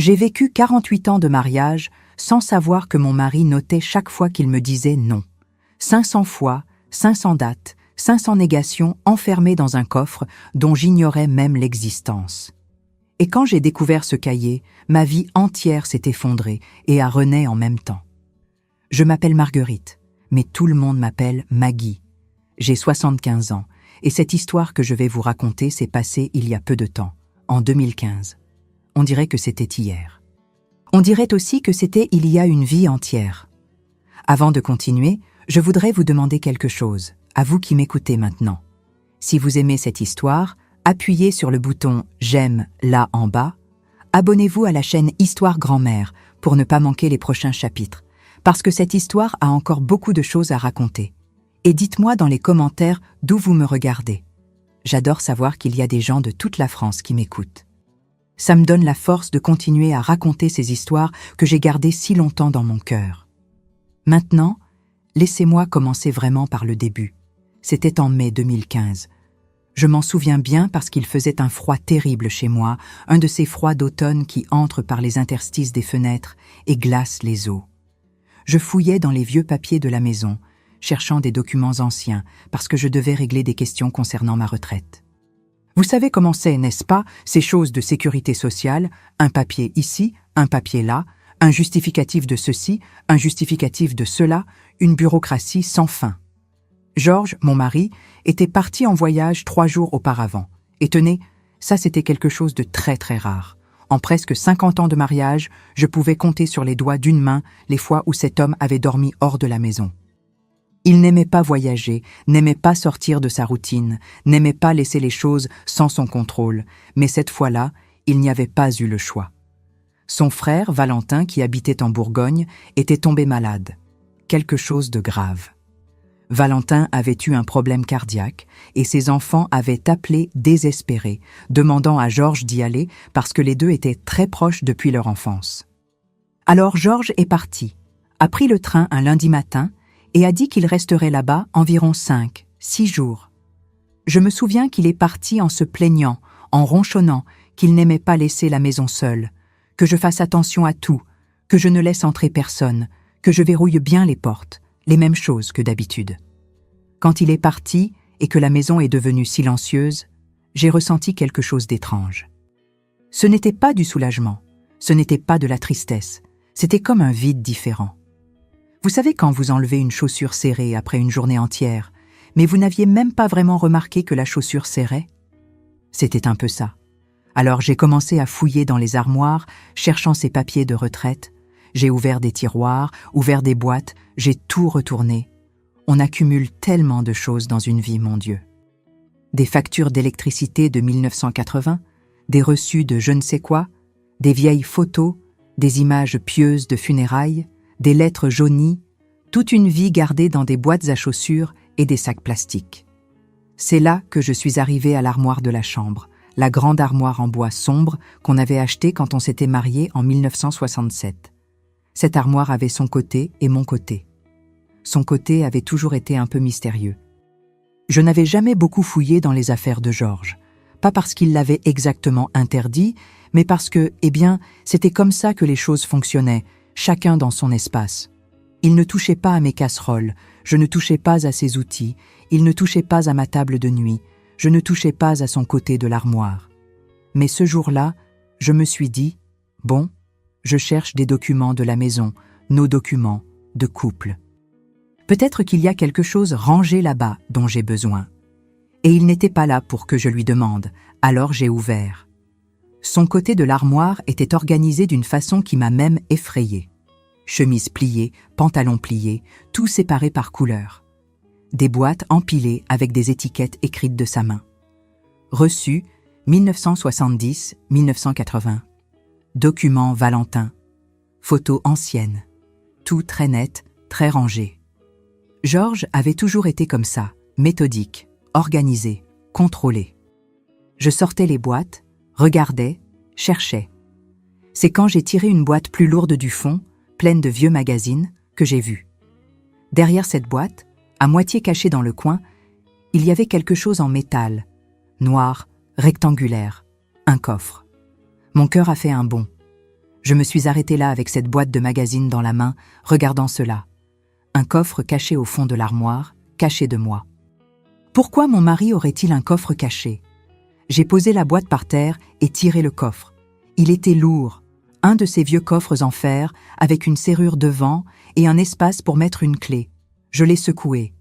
J'ai vécu 48 ans de mariage sans savoir que mon mari notait chaque fois qu'il me disait non. 500 fois, 500 dates, 500 négations enfermées dans un coffre dont j'ignorais même l'existence. Et quand j'ai découvert ce cahier, ma vie entière s'est effondrée et a renaît en même temps. Je m'appelle Marguerite, mais tout le monde m'appelle Maggie. J'ai 75 ans, et cette histoire que je vais vous raconter s'est passée il y a peu de temps, en 2015. On dirait que c'était hier. On dirait aussi que c'était il y a une vie entière. Avant de continuer, je voudrais vous demander quelque chose, à vous qui m'écoutez maintenant. Si vous aimez cette histoire, appuyez sur le bouton « J'aime » là en bas. Abonnez-vous à la chaîne Histoire Grand-Mère pour ne pas manquer les prochains chapitres, parce que cette histoire a encore beaucoup de choses à raconter. Et dites-moi dans les commentaires d'où vous me regardez. J'adore savoir qu'il y a des gens de toute la France qui m'écoutent. Ça me donne la force de continuer à raconter ces histoires que j'ai gardées si longtemps dans mon cœur. Maintenant, laissez-moi commencer vraiment par le début. C'était en mai 2015. Je m'en souviens bien parce qu'il faisait un froid terrible chez moi, un de ces froids d'automne qui entrent par les interstices des fenêtres et glacent les os. Je fouillais dans les vieux papiers de la maison, cherchant des documents anciens, parce que je devais régler des questions concernant ma retraite. Vous savez comment c'est, n'est-ce pas, ces choses de sécurité sociale, un papier ici, un papier là, un justificatif de ceci, un justificatif de cela, une bureaucratie sans fin. Georges, mon mari, était parti en voyage 3 jours auparavant. Et tenez, ça c'était quelque chose de très très rare. En presque 50 ans de mariage, je pouvais compter sur les doigts d'une main les fois où cet homme avait dormi hors de la maison. Il n'aimait pas voyager, n'aimait pas sortir de sa routine, n'aimait pas laisser les choses sans son contrôle, mais cette fois-là, il n'y avait pas eu le choix. Son frère, Valentin, qui habitait en Bourgogne, était tombé malade. Quelque chose de grave. Valentin avait eu un problème cardiaque et ses enfants avaient appelé désespérés, demandant à Georges d'y aller parce que les deux étaient très proches depuis leur enfance. Alors Georges est parti, a pris le train un lundi matin et a dit qu'il resterait là-bas environ 5-6 jours. Je me souviens qu'il est parti en se plaignant, en ronchonnant qu'il n'aimait pas laisser la maison seule, que je fasse attention à tout, que je ne laisse entrer personne, que je verrouille bien les portes, les mêmes choses que d'habitude. Quand il est parti et que la maison est devenue silencieuse, j'ai ressenti quelque chose d'étrange. Ce n'était pas du soulagement, ce n'était pas de la tristesse, c'était comme un vide différent. Vous savez quand vous enlevez une chaussure serrée après une journée entière, mais vous n'aviez même pas vraiment remarqué que la chaussure serrait? C'était un peu ça. Alors j'ai commencé à fouiller dans les armoires, cherchant ces papiers de retraite. J'ai ouvert des tiroirs, ouvert des boîtes, j'ai tout retourné. On accumule tellement de choses dans une vie, mon Dieu. Des factures d'électricité de 1980, des reçus de je ne sais quoi, des vieilles photos, des images pieuses de funérailles, des lettres jaunies, toute une vie gardée dans des boîtes à chaussures et des sacs plastiques. C'est là que je suis arrivée à l'armoire de la chambre, la grande armoire en bois sombre qu'on avait achetée quand on s'était mariés en 1967. Cette armoire avait son côté et mon côté. Son côté avait toujours été un peu mystérieux. Je n'avais jamais beaucoup fouillé dans les affaires de Georges, pas parce qu'il l'avait exactement interdit, mais parce que, c'était comme ça que les choses fonctionnaient, chacun dans son espace. Il ne touchait pas à mes casseroles, je ne touchais pas à ses outils, il ne touchait pas à ma table de nuit, je ne touchais pas à son côté de l'armoire. Mais ce jour-là, je me suis dit, bon, je cherche des documents de la maison, nos documents de couple. Peut-être qu'il y a quelque chose rangé là-bas dont j'ai besoin. Et il n'était pas là pour que je lui demande, alors j'ai ouvert. Son côté de l'armoire était organisé d'une façon qui m'a même effrayée. Chemise pliée, pantalon plié, tout séparé par couleur. Des boîtes empilées avec des étiquettes écrites de sa main. Reçu 1970-1980. Document Valentin. Photos anciennes. Tout très net, très rangé. Georges avait toujours été comme ça, méthodique, organisé, contrôlé. Je sortais les boîtes, regardais, cherchais. C'est quand j'ai tiré une boîte plus lourde du fond, pleine de vieux magazines, que j'ai vu. Derrière cette boîte, à moitié cachée dans le coin, il y avait quelque chose en métal, noir, rectangulaire, un coffre. Mon cœur a fait un bond. Je me suis arrêtée là avec cette boîte de magazines dans la main, regardant cela. Un coffre caché au fond de l'armoire, caché de moi. Pourquoi mon mari aurait-il un coffre caché? J'ai posé la boîte par terre et tiré le coffre. Il était lourd, un de ces vieux coffres en fer avec une serrure devant et un espace pour mettre une clé. Je l'ai secoué.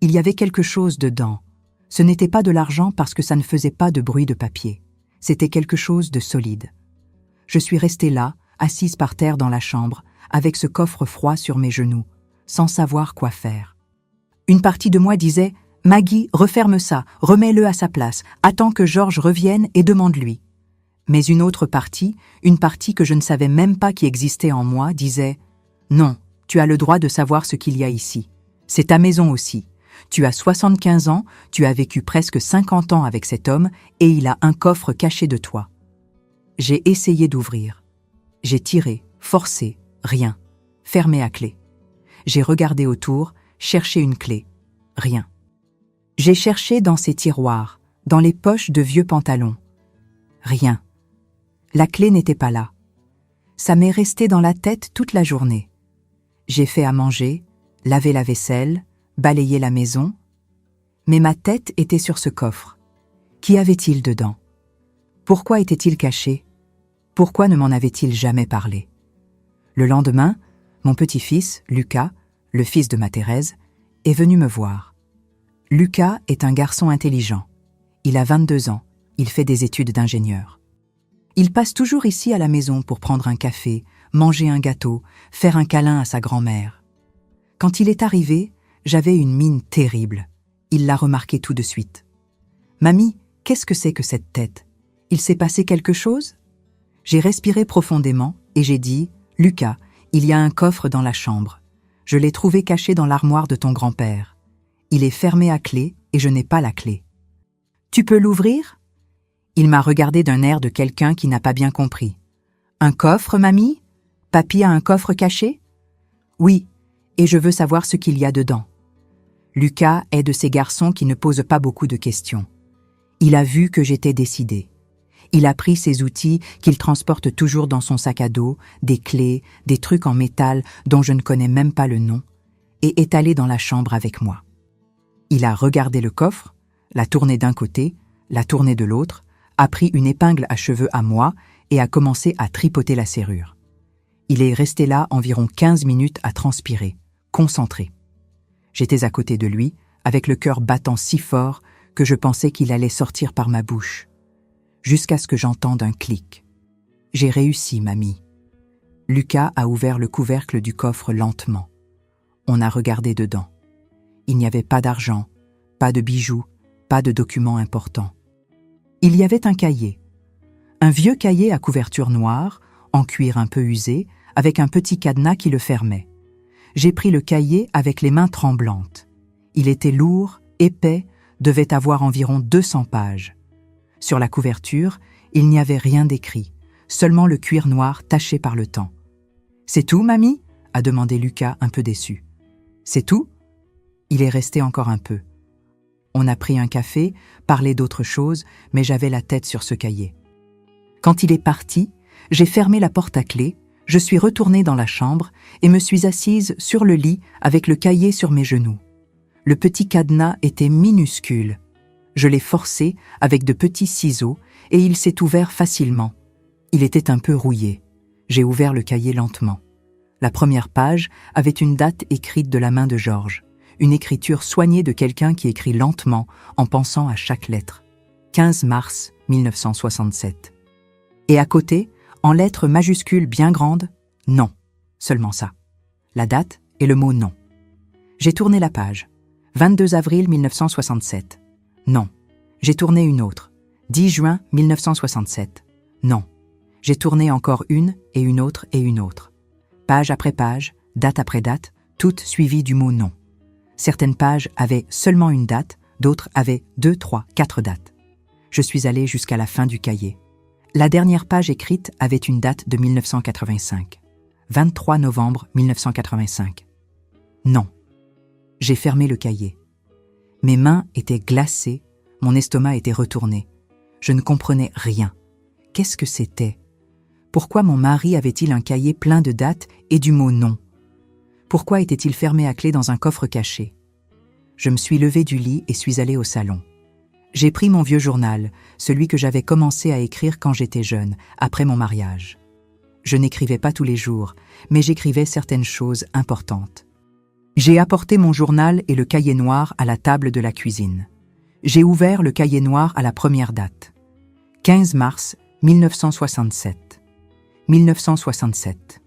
Il y avait quelque chose dedans. Ce n'était pas de l'argent parce que ça ne faisait pas de bruit de papier. C'était quelque chose de solide. Je suis restée là, assise par terre dans la chambre, avec ce coffre froid sur mes genoux, sans savoir quoi faire. Une partie de moi disait « Maggie, referme ça, remets-le à sa place, attends que Georges revienne et demande-lui ». Mais une autre partie, une partie que je ne savais même pas qui existait en moi, disait « Non, tu as le droit de savoir ce qu'il y a ici. C'est ta maison aussi. Tu as 75 ans, tu as vécu presque 50 ans avec cet homme et il a un coffre caché de toi. » J'ai essayé d'ouvrir. J'ai tiré, forcé, rien. Fermé à clé. J'ai regardé autour, cherché une clé. Rien. J'ai cherché dans ses tiroirs, dans les poches de vieux pantalons. Rien. La clé n'était pas là. Ça m'est resté dans la tête toute la journée. J'ai fait à manger, lavé la vaisselle, balayé la maison. Mais ma tête était sur ce coffre. Qu'y avait-il dedans? Pourquoi était-il caché? Pourquoi ne m'en avait-il jamais parlé? Le lendemain, mon petit-fils, Lucas, le fils de ma Thérèse, est venu me voir. Lucas est un garçon intelligent. Il a 22 ans, il fait des études d'ingénieur. Il passe toujours ici à la maison pour prendre un café, manger un gâteau, faire un câlin à sa grand-mère. Quand il est arrivé, j'avais une mine terrible. Il l'a remarqué tout de suite. « Mamie, qu'est-ce que c'est que cette tête? Il s'est passé quelque chose ?» J'ai respiré profondément et j'ai dit « Lucas, il y a un coffre dans la chambre. Je l'ai trouvé caché dans l'armoire de ton grand-père. Il est fermé à clé et je n'ai pas la clé. Tu peux l'ouvrir ?» Il m'a regardé d'un air de quelqu'un qui n'a pas bien compris. « Un coffre, mamie? Papy a un coffre caché ?»« Oui, et je veux savoir ce qu'il y a dedans. » Lucas est de ces garçons qui ne posent pas beaucoup de questions. Il a vu que j'étais décidée. Il a pris ses outils qu'il transporte toujours dans son sac à dos, des clés, des trucs en métal dont je ne connais même pas le nom, et est allé dans la chambre avec moi. Il a regardé le coffre, l'a tourné d'un côté, l'a tourné de l'autre, a pris une épingle à cheveux à moi et a commencé à tripoter la serrure. Il est resté là environ 15 minutes à transpirer, concentré. J'étais à côté de lui, avec le cœur battant si fort que je pensais qu'il allait sortir par ma bouche, jusqu'à ce que j'entende un clic. J'ai réussi, mamie. Lucas a ouvert le couvercle du coffre lentement. On a regardé dedans. Il n'y avait pas d'argent, pas de bijoux, pas de documents importants. Il y avait un cahier. Un vieux cahier à couverture noire, en cuir un peu usé, avec un petit cadenas qui le fermait. J'ai pris le cahier avec les mains tremblantes. Il était lourd, épais, devait avoir environ 200 pages. Sur la couverture, il n'y avait rien d'écrit, seulement le cuir noir taché par le temps. « C'est tout, mamie ?» a demandé Lucas, un peu déçu. « C'est tout ?» Il est resté encore un peu. On a pris un café, parlé d'autre chose, mais j'avais la tête sur ce cahier. Quand il est parti, j'ai fermé la porte à clé, je suis retournée dans la chambre et me suis assise sur le lit avec le cahier sur mes genoux. Le petit cadenas était minuscule. Je l'ai forcé avec de petits ciseaux et il s'est ouvert facilement. Il était un peu rouillé. J'ai ouvert le cahier lentement. La première page avait une date écrite de la main de Georges, une écriture soignée de quelqu'un qui écrit lentement en pensant à chaque lettre. 15 mars 1967. Et à côté, en lettres majuscules bien grandes, non, seulement ça. La date et le mot non. J'ai tourné la page. 22 avril 1967. Non. J'ai tourné une autre. 10 juin 1967. Non. J'ai tourné encore une et une autre et une autre. Page après page, date après date, toutes suivies du mot non. Certaines pages avaient seulement une date, d'autres avaient 2, 3, 4 dates. Je suis allée jusqu'à la fin du cahier. La dernière page écrite avait une date de 1985. 23 novembre 1985. Non. J'ai fermé le cahier. Mes mains étaient glacées, mon estomac était retourné. Je ne comprenais rien. Qu'est-ce que c'était? Pourquoi mon mari avait-il un cahier plein de dates et du mot non? Pourquoi était-il fermé à clé dans un coffre caché? Je me suis levée du lit et suis allée au salon. J'ai pris mon vieux journal, celui que j'avais commencé à écrire quand j'étais jeune, après mon mariage. Je n'écrivais pas tous les jours, mais j'écrivais certaines choses importantes. J'ai apporté mon journal et le cahier noir à la table de la cuisine. J'ai ouvert le cahier noir à la première date. 15 mars 1967. 1967.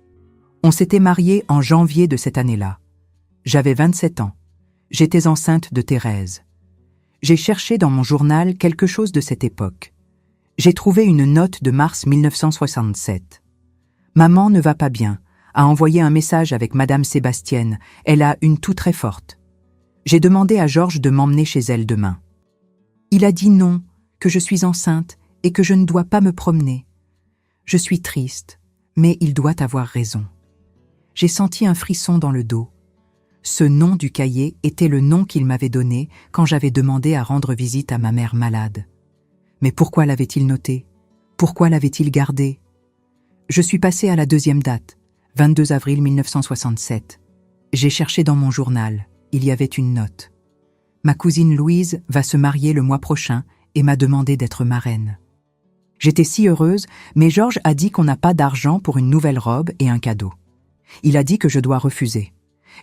On s'était mariés en janvier de cette année-là. J'avais 27 ans. J'étais enceinte de Thérèse. J'ai cherché dans mon journal quelque chose de cette époque. J'ai trouvé une note de mars 1967. Maman ne va pas bien, a envoyé un message avec Madame Sébastienne. Elle a une toux très forte. J'ai demandé à Georges de m'emmener chez elle demain. Il a dit non, que je suis enceinte et que je ne dois pas me promener. Je suis triste, mais il doit avoir raison. J'ai senti un frisson dans le dos. Ce nom du cahier était le nom qu'il m'avait donné quand j'avais demandé à rendre visite à ma mère malade. Mais pourquoi l'avait-il noté? Pourquoi l'avait-il gardé? Je suis passée à la deuxième date, 22 avril 1967. J'ai cherché dans mon journal, il y avait une note. Ma cousine Louise va se marier le mois prochain et m'a demandé d'être marraine. J'étais si heureuse, mais Georges a dit qu'on n'a pas d'argent pour une nouvelle robe et un cadeau. Il a dit que je dois refuser.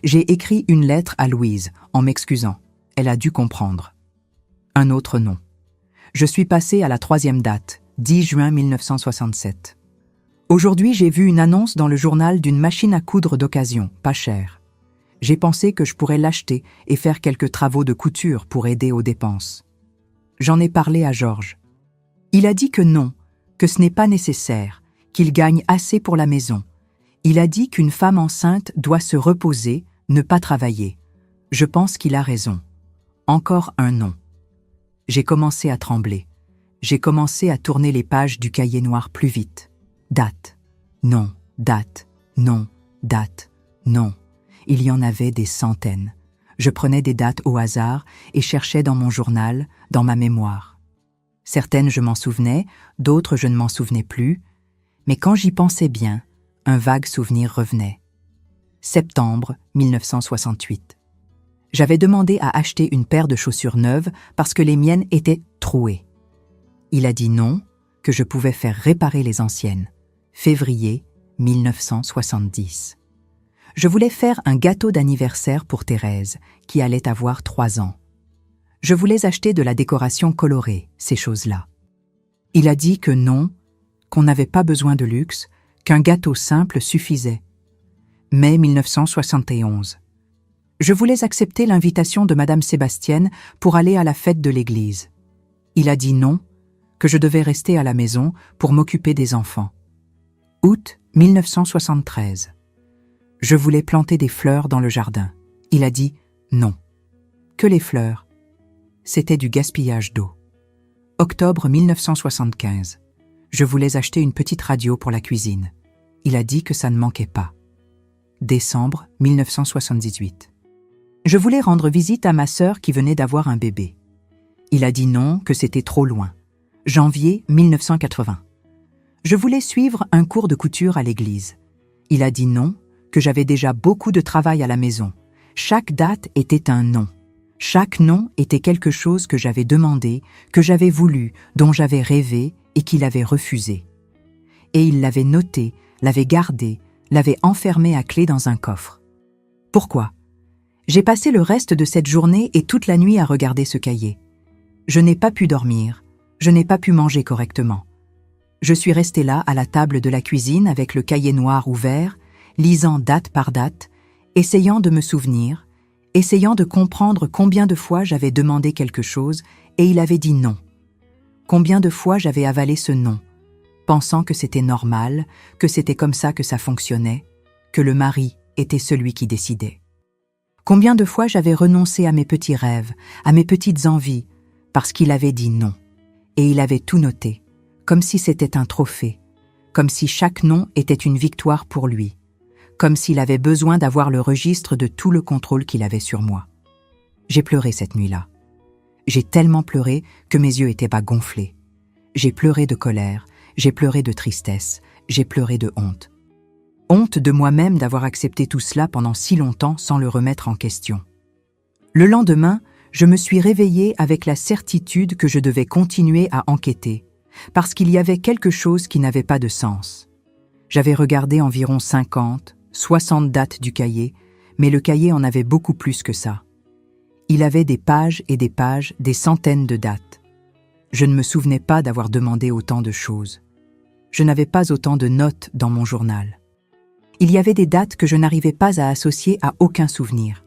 J'ai écrit une lettre à Louise, en m'excusant. Elle a dû comprendre. Un autre nom. Je suis passée à la troisième date, 10 juin 1967. Aujourd'hui, j'ai vu une annonce dans le journal d'une machine à coudre d'occasion, pas chère. J'ai pensé que je pourrais l'acheter et faire quelques travaux de couture pour aider aux dépenses. J'en ai parlé à Georges. Il a dit que non, que ce n'est pas nécessaire, qu'il gagne assez pour la maison. Il a dit qu'une femme enceinte doit se reposer, ne pas travailler. Je pense qu'il a raison. Encore un non. J'ai commencé à trembler. J'ai commencé à tourner les pages du cahier noir plus vite. Date. Non. Date. Non. Date. Non. Il y en avait des centaines. Je prenais des dates au hasard et cherchais dans mon journal, dans ma mémoire. Certaines je m'en souvenais, d'autres je ne m'en souvenais plus, mais quand j'y pensais bien, un vague souvenir revenait. Septembre 1968. J'avais demandé à acheter une paire de chaussures neuves parce que les miennes étaient trouées. Il a dit non, que je pouvais faire réparer les anciennes. Février 1970. Je voulais faire un gâteau d'anniversaire pour Thérèse, qui allait avoir 3 ans. Je voulais acheter de la décoration colorée, ces choses-là. Il a dit que non, qu'on n'avait pas besoin de luxe, qu'un gâteau simple suffisait. Mai 1971. Je voulais accepter l'invitation de Madame Sébastienne pour aller à la fête de l'église. Il a dit non, que je devais rester à la maison pour m'occuper des enfants. Août 1973. Je voulais planter des fleurs dans le jardin. Il a dit non. Que les fleurs. C'était du gaspillage d'eau. Octobre 1975. Je voulais acheter une petite radio pour la cuisine. Il a dit que ça ne manquait pas. Décembre 1978. Je voulais rendre visite à ma sœur qui venait d'avoir un bébé. Il a dit non, que c'était trop loin. Janvier 1980. Je voulais suivre un cours de couture à l'église. Il a dit non, que j'avais déjà beaucoup de travail à la maison. Chaque date était un non. Chaque non était quelque chose que j'avais demandé, que j'avais voulu, dont j'avais rêvé et qu'il avait refusé. Et il l'avait noté, l'avait gardé, l'avait enfermé à clé dans un coffre. Pourquoi? J'ai passé le reste de cette journée et toute la nuit à regarder ce cahier. Je n'ai pas pu dormir, je n'ai pas pu manger correctement. Je suis restée là à la table de la cuisine avec le cahier noir ouvert, lisant date par date, essayant de me souvenir, essayant de comprendre combien de fois j'avais demandé quelque chose et il avait dit non. Combien de fois j'avais avalé ce non, pensant que c'était normal, que c'était comme ça que ça fonctionnait, que le mari était celui qui décidait. Combien de fois j'avais renoncé à mes petits rêves, à mes petites envies, parce qu'il avait dit non. Et il avait tout noté, comme si c'était un trophée, comme si chaque non était une victoire pour lui, comme s'il avait besoin d'avoir le registre de tout le contrôle qu'il avait sur moi. J'ai pleuré cette nuit-là. J'ai tellement pleuré que mes yeux étaient bas gonflés. J'ai pleuré de colère, j'ai pleuré de tristesse, j'ai pleuré de honte. Honte de moi-même d'avoir accepté tout cela pendant si longtemps sans le remettre en question. Le lendemain, je me suis réveillée avec la certitude que je devais continuer à enquêter, parce qu'il y avait quelque chose qui n'avait pas de sens. J'avais regardé environ 50, 60 dates du cahier, mais le cahier en avait beaucoup plus que ça. Il avait des pages et des pages, des centaines de dates. Je ne me souvenais pas d'avoir demandé autant de choses. Je n'avais pas autant de notes dans mon journal. Il y avait des dates que je n'arrivais pas à associer à aucun souvenir.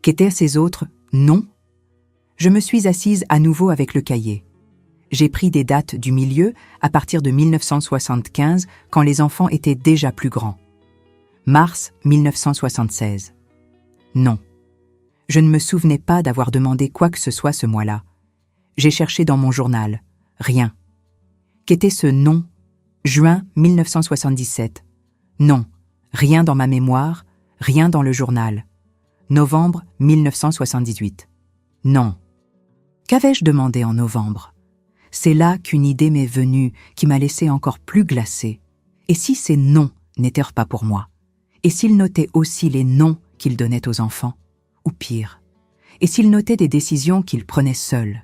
Qu'étaient ces autres noms? Je me suis assise à nouveau avec le cahier. J'ai pris des dates du milieu à partir de 1975, quand les enfants étaient déjà plus grands. Mars 1976. Non. Je ne me souvenais pas d'avoir demandé quoi que ce soit ce mois-là. J'ai cherché dans mon journal. Rien. Qu'était ce nom? Juin 1977. Non. Rien dans ma mémoire, rien dans le journal. Novembre 1978. Non. Qu'avais-je demandé en novembre? C'est là qu'une idée m'est venue qui m'a laissé encore plus glacée. Et si ces noms n'étaient pas pour moi? Et s'il notait aussi les noms qu'il donnait aux enfants? Ou pire, et s'il notait des décisions qu'il prenait seul,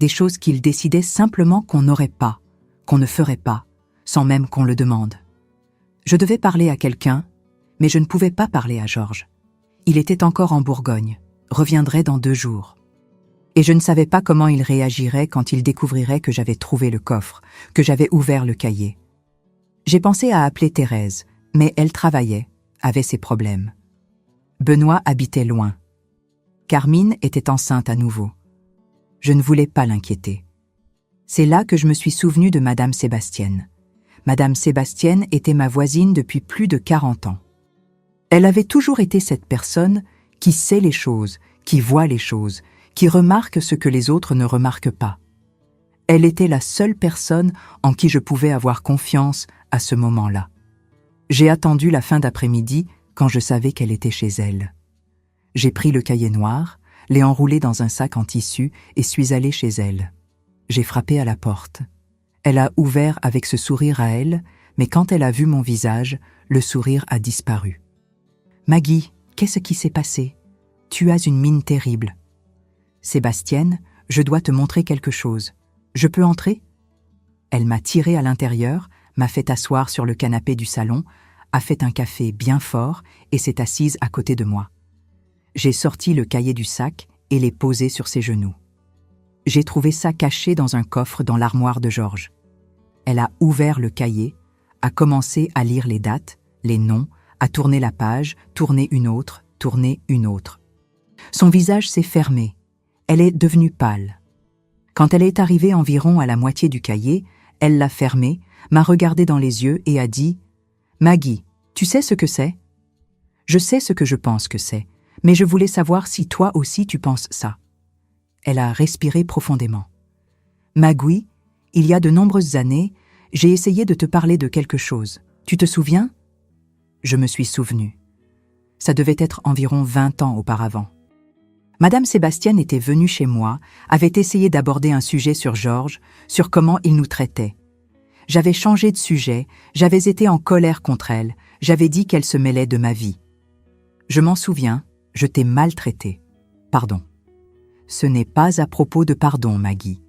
des choses qu'il décidait simplement qu'on n'aurait pas, qu'on ne ferait pas, sans même qu'on le demande? Je devais parler à quelqu'un, mais je ne pouvais pas parler à Georges. Il était encore en Bourgogne, reviendrait dans 2 jours. Et je ne savais pas comment il réagirait quand il découvrirait que j'avais trouvé le coffre, que j'avais ouvert le cahier. J'ai pensé à appeler Thérèse, mais elle travaillait, avait ses problèmes. Benoît habitait loin. Carmine était enceinte à nouveau. Je ne voulais pas l'inquiéter. C'est là que je me suis souvenue de Madame Sébastienne. Madame Sébastienne était ma voisine depuis plus de 40 ans. Elle avait toujours été cette personne qui sait les choses, qui voit les choses, qui remarque ce que les autres ne remarquent pas. Elle était la seule personne en qui je pouvais avoir confiance à ce moment-là. J'ai attendu la fin d'après-midi quand je savais qu'elle était chez elle. J'ai pris le cahier noir, l'ai enroulé dans un sac en tissu et suis allée chez elle. J'ai frappé à la porte. Elle a ouvert avec ce sourire à elle, mais quand elle a vu mon visage, le sourire a disparu. « Maggie, qu'est-ce qui s'est passé? Tu as une mine terrible. »« Sébastienne, je dois te montrer quelque chose. Je peux entrer ?» Elle m'a tiré à l'intérieur, m'a fait asseoir sur le canapé du salon, a fait un café bien fort et s'est assise à côté de moi. J'ai sorti le cahier du sac et l'ai posé sur ses genoux. J'ai trouvé ça caché dans un coffre dans l'armoire de Georges. Elle a ouvert le cahier, a commencé à lire les dates, les noms, à tourner la page, tourner une autre, tourner une autre. Son visage s'est fermé. Elle est devenue pâle. Quand elle est arrivée environ à la moitié du cahier, elle l'a fermé, m'a regardé dans les yeux et a dit « Maggie, tu sais ce que c'est? Je sais ce que je pense que c'est, mais je voulais savoir si toi aussi tu penses ça. » Elle a respiré profondément. « Maggie, il y a de nombreuses années, j'ai essayé de te parler de quelque chose. Tu te souviens ?» Je me suis souvenue. Ça devait être environ 20 ans auparavant. Madame Sébastienne était venue chez moi, avait essayé d'aborder un sujet sur Georges, sur comment il nous traitait. J'avais changé de sujet, j'avais été en colère contre elle, j'avais dit qu'elle se mêlait de ma vie. Je m'en souviens, je t'ai maltraité. Pardon. Ce n'est pas à propos de pardon, Maggie.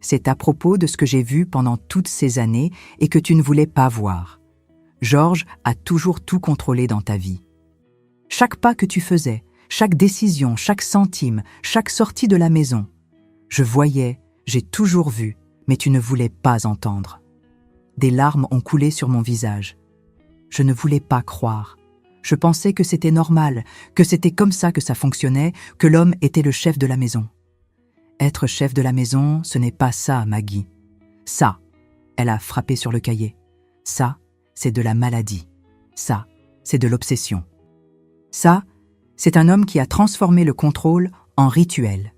C'est à propos de ce que j'ai vu pendant toutes ces années et que tu ne voulais pas voir. Georges a toujours tout contrôlé dans ta vie. Chaque pas que tu faisais, chaque décision, chaque centime, chaque sortie de la maison. Je voyais, j'ai toujours vu, mais tu ne voulais pas entendre. Des larmes ont coulé sur mon visage. Je ne voulais pas croire. Je pensais que c'était normal, que c'était comme ça que ça fonctionnait, que l'homme était le chef de la maison. Être chef de la maison, ce n'est pas ça, Maggie. Ça, elle a frappé sur le cahier. Ça, c'est de la maladie. Ça, c'est de l'obsession. Ça, c'est un homme qui a transformé le contrôle en rituel.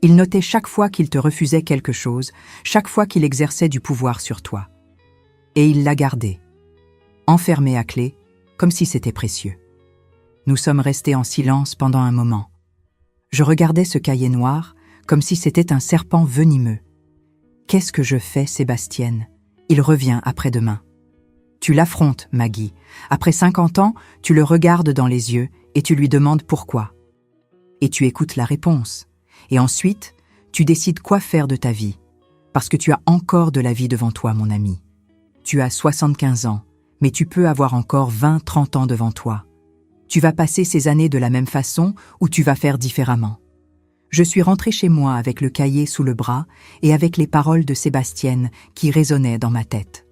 Il notait chaque fois qu'il te refusait quelque chose, chaque fois qu'il exerçait du pouvoir sur toi. Et il l'a gardé, enfermé à clé, comme si c'était précieux. Nous sommes restés en silence pendant un moment. Je regardais ce cahier noir comme si c'était un serpent venimeux. Qu'est-ce que je fais, Sébastienne? Il revient après-demain. Tu l'affrontes, Maggie. Après 50 ans, tu le regardes dans les yeux et tu lui demandes pourquoi. Et tu écoutes la réponse. Et ensuite, tu décides quoi faire de ta vie. Parce que tu as encore de la vie devant toi, mon ami. Tu as 75 ans, mais tu peux avoir encore 20-30 ans devant toi. Tu vas passer ces années de la même façon ou tu vas faire différemment. Je suis rentrée chez moi avec le cahier sous le bras et avec les paroles de Sébastienne qui résonnaient dans ma tête.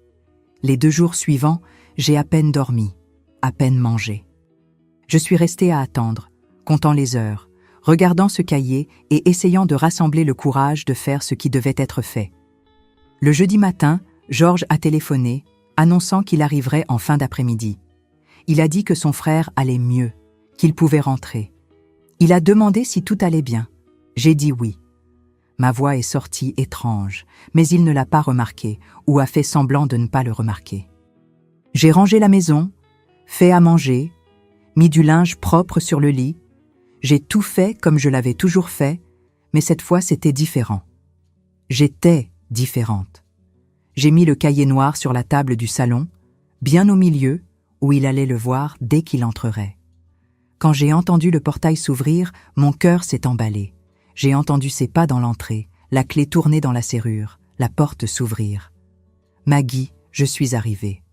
Les 2 jours suivants, j'ai à peine dormi, à peine mangé. Je suis restée à attendre, comptant les heures, regardant ce cahier et essayant de rassembler le courage de faire ce qui devait être fait. Le jeudi matin, Georges a téléphoné, annonçant qu'il arriverait en fin d'après-midi. Il a dit que son frère allait mieux, qu'il pouvait rentrer. Il a demandé si tout allait bien. J'ai dit oui. Ma voix est sortie étrange, mais il ne l'a pas remarqué ou a fait semblant de ne pas le remarquer. J'ai rangé la maison, fait à manger, mis du linge propre sur le lit. J'ai tout fait comme je l'avais toujours fait, mais cette fois c'était différent. J'étais différente. J'ai mis le cahier noir sur la table du salon, bien au milieu, où il allait le voir dès qu'il entrerait. Quand j'ai entendu le portail s'ouvrir, mon cœur s'est emballé. J'ai entendu ses pas dans l'entrée, la clé tourner dans la serrure, la porte s'ouvrir. Maggie, je suis arrivée.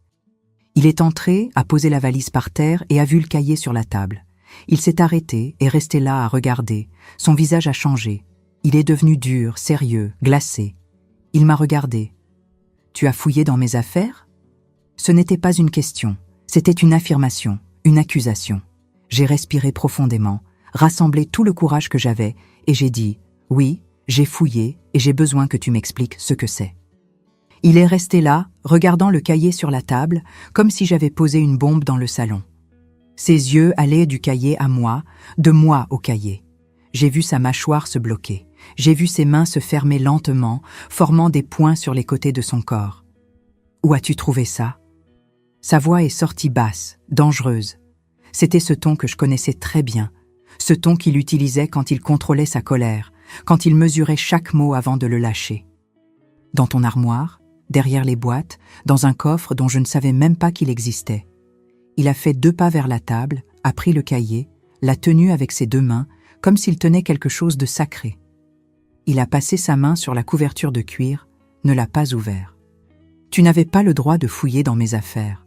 Il est entré, a posé la valise par terre et a vu le cahier sur la table. Il s'est arrêté et resté là à regarder. Son visage a changé. Il est devenu dur, sérieux, glacé. Il m'a regardé. « Tu as fouillé dans mes affaires ?» Ce n'était pas une question, c'était une affirmation, une accusation. J'ai respiré profondément, rassemblé tout le courage que j'avais et j'ai dit « Oui, j'ai fouillé et j'ai besoin que tu m'expliques ce que c'est. » Il est resté là, regardant le cahier sur la table, comme si j'avais posé une bombe dans le salon. Ses yeux allaient du cahier à moi, de moi au cahier. J'ai vu sa mâchoire se bloquer. J'ai vu ses mains se fermer lentement, formant des points sur les côtés de son corps. « Où as-tu trouvé ça ?» Sa voix est sortie basse, dangereuse. C'était ce ton que je connaissais très bien, ce ton qu'il utilisait quand il contrôlait sa colère, quand il mesurait chaque mot avant de le lâcher. « Dans ton armoire, derrière les boîtes, dans un coffre dont je ne savais même pas qu'il existait. » Il a fait 2 pas vers la table, a pris le cahier, l'a tenu avec ses 2 mains, comme s'il tenait quelque chose de sacré. Il a passé sa main sur la couverture de cuir, ne l'a pas ouvert. « Tu n'avais pas le droit de fouiller dans mes affaires. »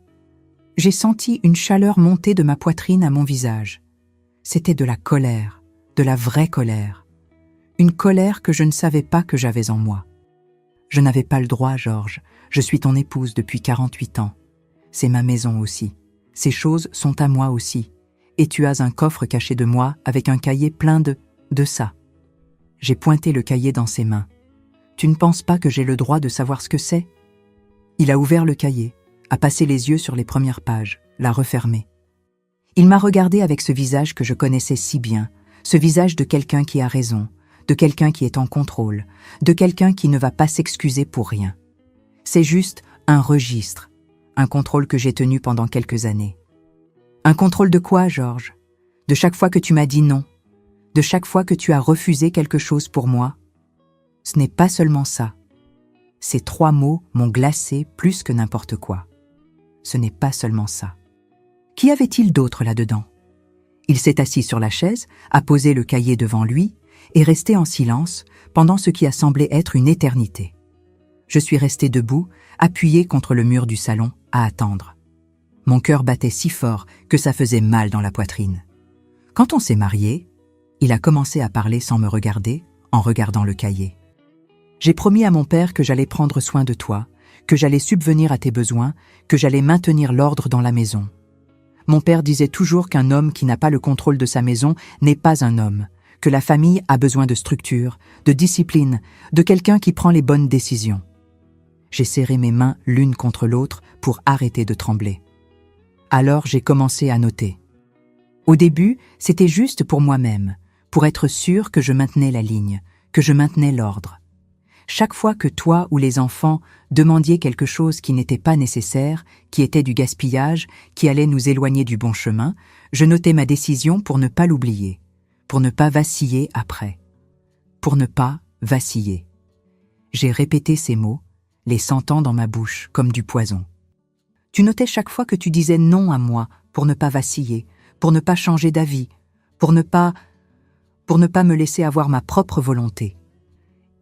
J'ai senti une chaleur monter de ma poitrine à mon visage. C'était de la colère, de la vraie colère. Une colère que je ne savais pas que j'avais en moi. « Je n'avais pas le droit, Georges. Je suis ton épouse depuis 48 ans. C'est ma maison aussi. Ces choses sont à moi aussi. Et tu as un coffre caché de moi avec un cahier plein de ça. » J'ai pointé le cahier dans ses mains. « Tu ne penses pas que j'ai le droit de savoir ce que c'est ?» Il a ouvert le cahier, a passé les yeux sur les premières pages, l'a refermé. Il m'a regardé avec ce visage que je connaissais si bien, ce visage de quelqu'un qui a raison, de quelqu'un qui est en contrôle, de quelqu'un qui ne va pas s'excuser pour rien. C'est juste un registre, un contrôle que j'ai tenu pendant quelques années. Un contrôle de quoi, Georges? De chaque fois que tu m'as dit non? De chaque fois que tu as refusé quelque chose pour moi? Ce n'est pas seulement ça. Ces 3 mots m'ont glacé plus que n'importe quoi. Ce n'est pas seulement ça. Qu'y avait-il d'autre là-dedans? Il s'est assis sur la chaise, a posé le cahier devant lui et resté en silence pendant ce qui a semblé être une éternité. Je suis restée debout, appuyée contre le mur du salon, à attendre. Mon cœur battait si fort que ça faisait mal dans la poitrine. Quand on s'est mariés, il a commencé à parler sans me regarder, en regardant le cahier. J'ai promis à mon père que j'allais prendre soin de toi, que j'allais subvenir à tes besoins, que j'allais maintenir l'ordre dans la maison. Mon père disait toujours qu'un homme qui n'a pas le contrôle de sa maison n'est pas un homme, que la famille a besoin de structure, de discipline, de quelqu'un qui prend les bonnes décisions. J'ai serré mes mains l'une contre l'autre pour arrêter de trembler. Alors j'ai commencé à noter. Au début, c'était juste pour moi-même, pour être sûr que je maintenais la ligne, que je maintenais l'ordre. Chaque fois que toi ou les enfants demandiez quelque chose qui n'était pas nécessaire, qui était du gaspillage, qui allait nous éloigner du bon chemin, je notais ma décision pour ne pas l'oublier, pour ne pas vaciller après. Pour ne pas vaciller. J'ai répété ces mots, les sentant dans ma bouche comme du poison. Tu notais chaque fois que tu disais non à moi pour ne pas vaciller, pour ne pas changer d'avis, pour ne pas me laisser avoir ma propre volonté.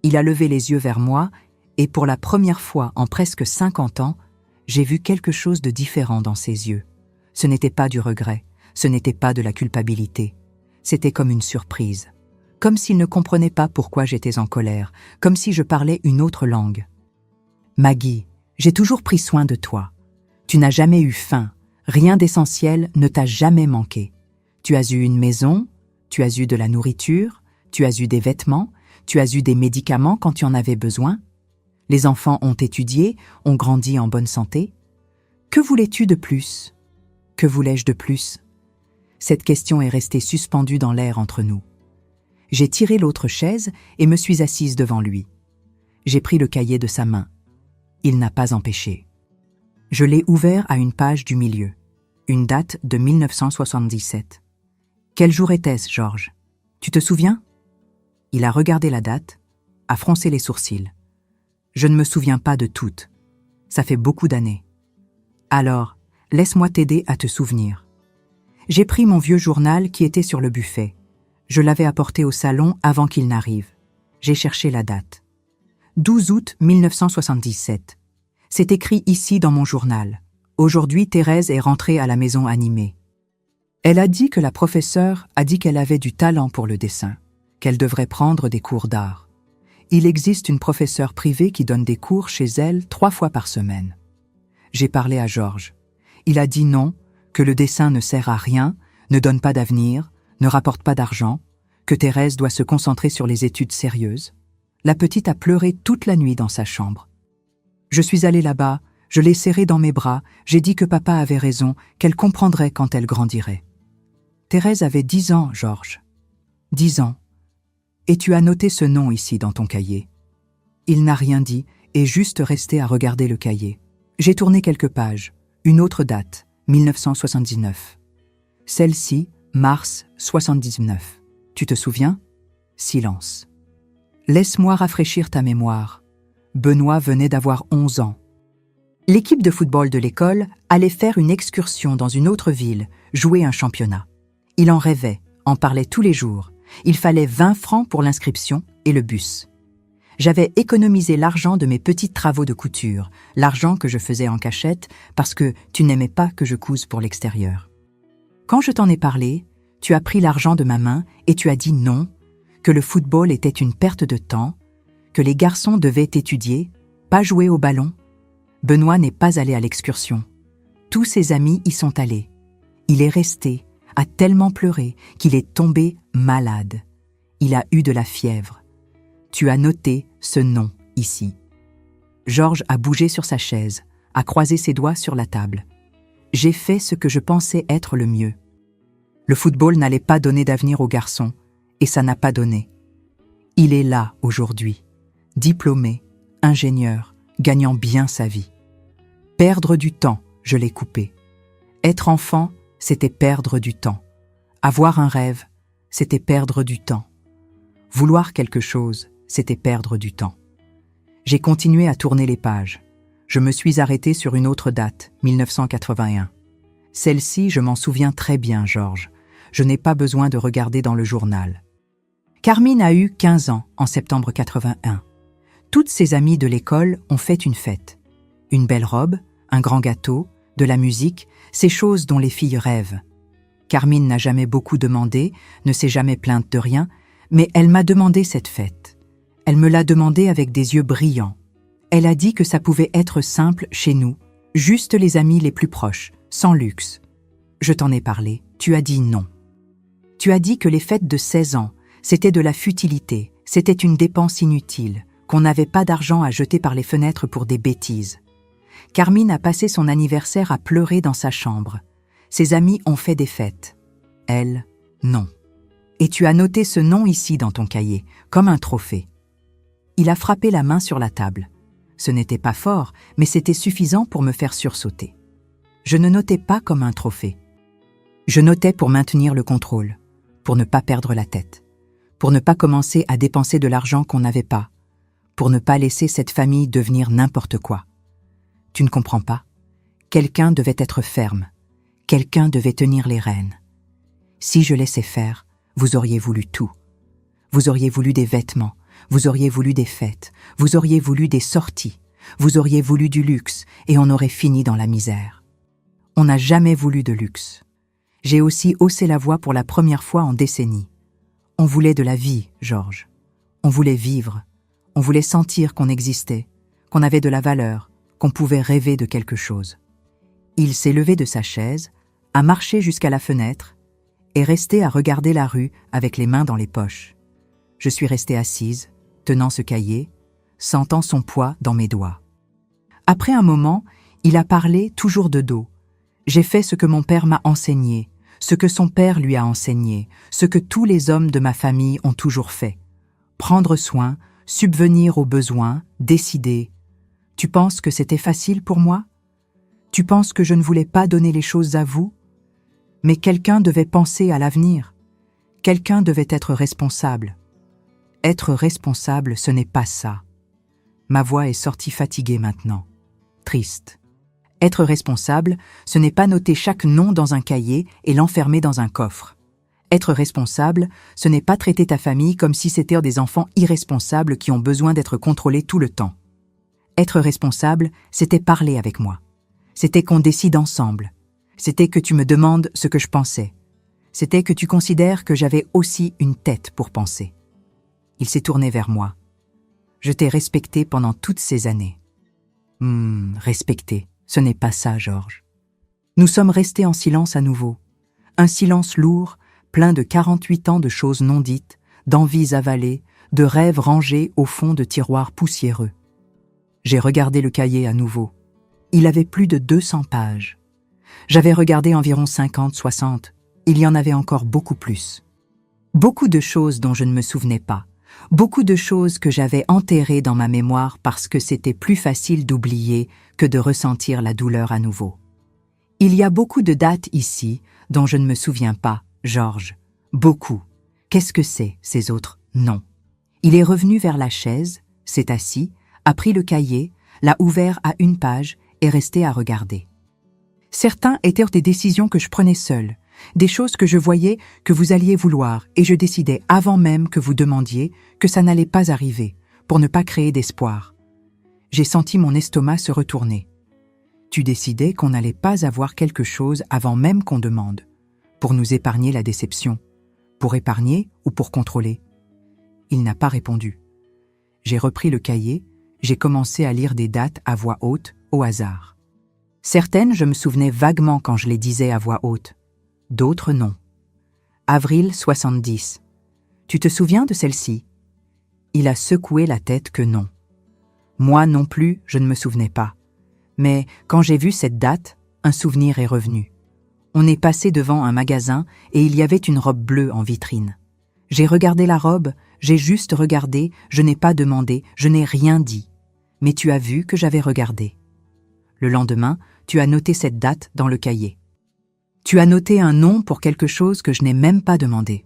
Il a levé les yeux vers moi et pour la première fois en presque 50 ans, j'ai vu quelque chose de différent dans ses yeux. Ce n'était pas du regret, ce n'était pas de la culpabilité. C'était comme une surprise. Comme s'il ne comprenait pas pourquoi j'étais en colère, comme si je parlais une autre langue. « Maggie, j'ai toujours pris soin de toi. Tu n'as jamais eu faim, rien d'essentiel ne t'a jamais manqué. Tu as eu une maison, tu as eu de la nourriture, tu as eu des vêtements, tu as eu des médicaments quand tu en avais besoin. Les enfants ont étudié, ont grandi en bonne santé. Que voulais-tu de plus? Que voulais-je de plus? » Cette question est restée suspendue dans l'air entre nous. J'ai tiré l'autre chaise et me suis assise devant lui. J'ai pris le cahier de sa main. Il n'a pas empêché. Je l'ai ouvert à une page du milieu. Une date de 1977. Quel jour était-ce, Georges? Tu te souviens? Il a regardé la date, a froncé les sourcils. Je ne me souviens pas de toutes. Ça fait beaucoup d'années. Alors, laisse-moi t'aider à te souvenir. J'ai pris mon vieux journal qui était sur le buffet. Je l'avais apporté au salon avant qu'il n'arrive. J'ai cherché la date. 12 août 1977. C'est écrit ici dans mon journal. Aujourd'hui, Thérèse est rentrée à la maison animée. Elle a dit que la professeure a dit qu'elle avait du talent pour le dessin, qu'elle devrait prendre des cours d'art. Il existe une professeure privée qui donne des cours chez elle 3 fois par semaine. J'ai parlé à Georges. Il a dit non, que le dessin ne sert à rien, ne donne pas d'avenir, ne rapporte pas d'argent, que Thérèse doit se concentrer sur les études sérieuses. La petite a pleuré toute la nuit dans sa chambre. Je suis allée là-bas, je l'ai serrée dans mes bras, j'ai dit que papa avait raison, qu'elle comprendrait quand elle grandirait. Thérèse avait 10 ans, Georges. 10 ans. Et tu as noté ce nom ici dans ton cahier. Il n'a rien dit et juste resté à regarder le cahier. J'ai tourné quelques pages. Une autre date, 1979. Celle-ci, mars 79. Tu te souviens? Silence. Laisse-moi rafraîchir ta mémoire. Benoît venait d'avoir 11 ans. L'équipe de football de l'école allait faire une excursion dans une autre ville, jouer un championnat. Il en rêvait, en parlait tous les jours. Il fallait 20 francs pour l'inscription et le bus. J'avais économisé l'argent de mes petits travaux de couture, l'argent que je faisais en cachette parce que tu n'aimais pas que je couse pour l'extérieur. Quand je t'en ai parlé, tu as pris l'argent de ma main et tu as dit non, que le football était une perte de temps, que les garçons devaient étudier, pas jouer au ballon. Benoît n'est pas allé à l'excursion. Tous ses amis y sont allés. Il est resté, a tellement pleuré qu'il est tombé malade. Il a eu de la fièvre. Tu as noté ce nom ici. Georges a bougé sur sa chaise, a croisé ses doigts sur la table. J'ai fait ce que je pensais être le mieux. Le football n'allait pas donner d'avenir aux garçons, et ça n'a pas donné. Il est là aujourd'hui, diplômé, ingénieur, gagnant bien sa vie. Perdre du temps, je l'ai coupé. Être enfant, c'était perdre du temps. Avoir un rêve, c'était perdre du temps. Vouloir quelque chose, c'était perdre du temps. J'ai continué à tourner les pages. Je me suis arrêté sur une autre date, 1981. Celle-ci, je m'en souviens très bien, Georges. Je n'ai pas besoin de regarder dans le journal. Carmine a eu 15 ans en septembre 81. Toutes ses amies de l'école ont fait une fête. Une belle robe, un grand gâteau, de la musique, ces choses dont les filles rêvent. Carmine n'a jamais beaucoup demandé, ne s'est jamais plainte de rien, mais elle m'a demandé cette fête. Elle me l'a demandé avec des yeux brillants. Elle a dit que ça pouvait être simple chez nous, juste les amis les plus proches, sans luxe. Je t'en ai parlé, tu as dit non. Tu as dit que les fêtes de 16 ans, c'était de la futilité, c'était une dépense inutile, qu'on n'avait pas d'argent à jeter par les fenêtres pour des bêtises. Carmine a passé son anniversaire à pleurer dans sa chambre. Ses amis ont fait des fêtes. Elle, non. Et tu as noté ce nom ici dans ton cahier, comme un trophée. Il a frappé la main sur la table. Ce n'était pas fort, mais c'était suffisant pour me faire sursauter. Je ne notais pas comme un trophée. Je notais pour maintenir le contrôle, pour ne pas perdre la tête, pour ne pas commencer à dépenser de l'argent qu'on n'avait pas, pour ne pas laisser cette famille devenir n'importe quoi. Tu ne comprends pas? Quelqu'un devait être ferme. Quelqu'un devait tenir les rênes. Si je laissais faire, vous auriez voulu tout. Vous auriez voulu des vêtements, vous auriez voulu des fêtes, vous auriez voulu des sorties, vous auriez voulu du luxe, et on aurait fini dans la misère. On n'a jamais voulu de luxe. J'ai aussi haussé la voix pour la première fois en décennies. On voulait de la vie, Georges. On voulait vivre. On voulait sentir qu'on existait, qu'on avait de la valeur, qu'on pouvait rêver de quelque chose. Il s'est levé de sa chaise, a marché jusqu'à la fenêtre, et resté à regarder la rue avec les mains dans les poches. Je suis restée assise, tenant ce cahier, sentant son poids dans mes doigts. Après un moment, il a parlé toujours de dos. J'ai fait ce que mon père m'a enseigné, ce que son père lui a enseigné, ce que tous les hommes de ma famille ont toujours fait. Prendre soin, subvenir aux besoins, décider. Tu penses que c'était facile pour moi? Tu penses que je ne voulais pas donner les choses à vous? Mais quelqu'un devait penser à l'avenir. Quelqu'un devait être responsable. Être responsable, ce n'est pas ça. Ma voix est sortie fatiguée maintenant, triste. Être responsable, ce n'est pas noter chaque nom dans un cahier et l'enfermer dans un coffre. Être responsable, ce n'est pas traiter ta famille comme si c'était des enfants irresponsables qui ont besoin d'être contrôlés tout le temps. Être responsable, c'était parler avec moi. C'était qu'on décide ensemble. C'était que tu me demandes ce que je pensais. C'était que tu considères que j'avais aussi une tête pour penser. Il s'est tourné vers moi. Je t'ai respecté pendant toutes ces années. Respecté, ce n'est pas ça, Georges. Nous sommes restés en silence à nouveau. Un silence lourd, plein de 48 ans de choses non dites, d'envies avalées, de rêves rangés au fond de tiroirs poussiéreux. J'ai regardé le cahier à nouveau. Il avait plus de 200 pages. J'avais regardé environ 50, 60. Il y en avait encore beaucoup plus. Beaucoup de choses dont je ne me souvenais pas. Beaucoup de choses que j'avais enterrées dans ma mémoire parce que c'était plus facile d'oublier que de ressentir la douleur à nouveau. Il y a beaucoup de dates ici dont je ne me souviens pas, Georges. Beaucoup. Qu'est-ce que c'est, ces autres noms? Il est revenu vers la chaise, s'est assis, a pris le cahier, l'a ouvert à une page et resté à regarder. Certains étaient des décisions que je prenais seule, des choses que je voyais que vous alliez vouloir et je décidais avant même que vous demandiez que ça n'allait pas arriver, pour ne pas créer d'espoir. J'ai senti mon estomac se retourner. Tu décidais qu'on n'allait pas avoir quelque chose avant même qu'on demande, pour nous épargner la déception, pour épargner ou pour contrôler. Il n'a pas répondu. J'ai repris le cahier, j'ai commencé à lire des dates à voix haute, au hasard. Certaines, je me souvenais vaguement quand je les disais à voix haute. D'autres, non. Avril 70. Tu te souviens de celle-ci? Il a secoué la tête que non. Moi non plus, je ne me souvenais pas. Mais quand j'ai vu cette date, un souvenir est revenu. On est passé devant un magasin et il y avait une robe bleue en vitrine. J'ai regardé la robe, j'ai juste regardé, je n'ai pas demandé, je n'ai rien dit. Mais tu as vu que j'avais regardé. Le lendemain, tu as noté cette date dans le cahier. Tu as noté un nom pour quelque chose que je n'ai même pas demandé.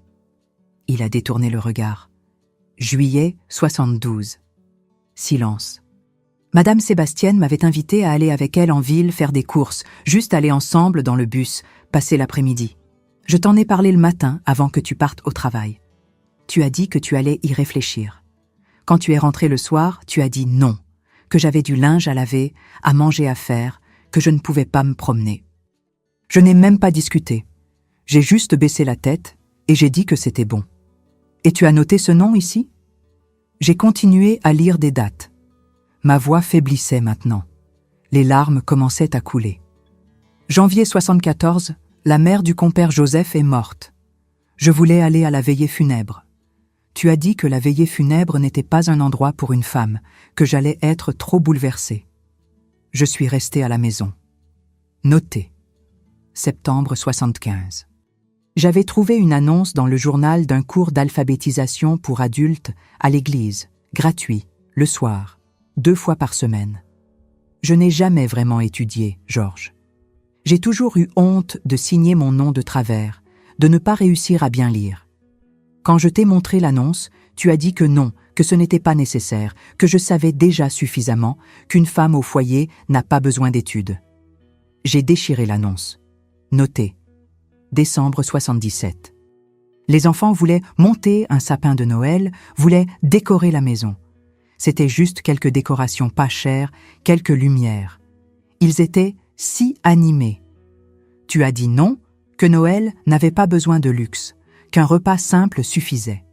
Il a détourné le regard. Juillet 72. Silence. Madame Sébastienne m'avait invité à aller avec elle en ville faire des courses, juste aller ensemble dans le bus, passer l'après-midi. Je t'en ai parlé le matin avant que tu partes au travail. Tu as dit que tu allais y réfléchir. Quand tu es rentré le soir, tu as dit non, que j'avais du linge à laver, à manger à faire, que je ne pouvais pas me promener. Je n'ai même pas discuté. J'ai juste baissé la tête et j'ai dit que c'était bon. Et tu as noté ce nom ici? J'ai continué à lire des dates. Ma voix faiblissait maintenant. Les larmes commençaient à couler. Janvier 74, la mère du compère Joseph est morte. Je voulais aller à la veillée funèbre. Tu as dit que la veillée funèbre n'était pas un endroit pour une femme, que j'allais être trop bouleversée. Je suis restée à la maison. Noté. Septembre 75. J'avais trouvé une annonce dans le journal d'un cours d'alphabétisation pour adultes à l'église, gratuit, le soir, 2 fois par semaine. Je n'ai jamais vraiment étudié, Georges. J'ai toujours eu honte de signer mon nom de travers, de ne pas réussir à bien lire. Quand je t'ai montré l'annonce, tu as dit que non, que ce n'était pas nécessaire, que je savais déjà suffisamment, qu'une femme au foyer n'a pas besoin d'études. J'ai déchiré l'annonce. Noté. Décembre 77. Les enfants voulaient monter un sapin de Noël, voulaient décorer la maison. C'était juste quelques décorations pas chères, quelques lumières. Ils étaient si animés. Tu as dit non, que Noël n'avait pas besoin de luxe, qu'un repas simple suffisait.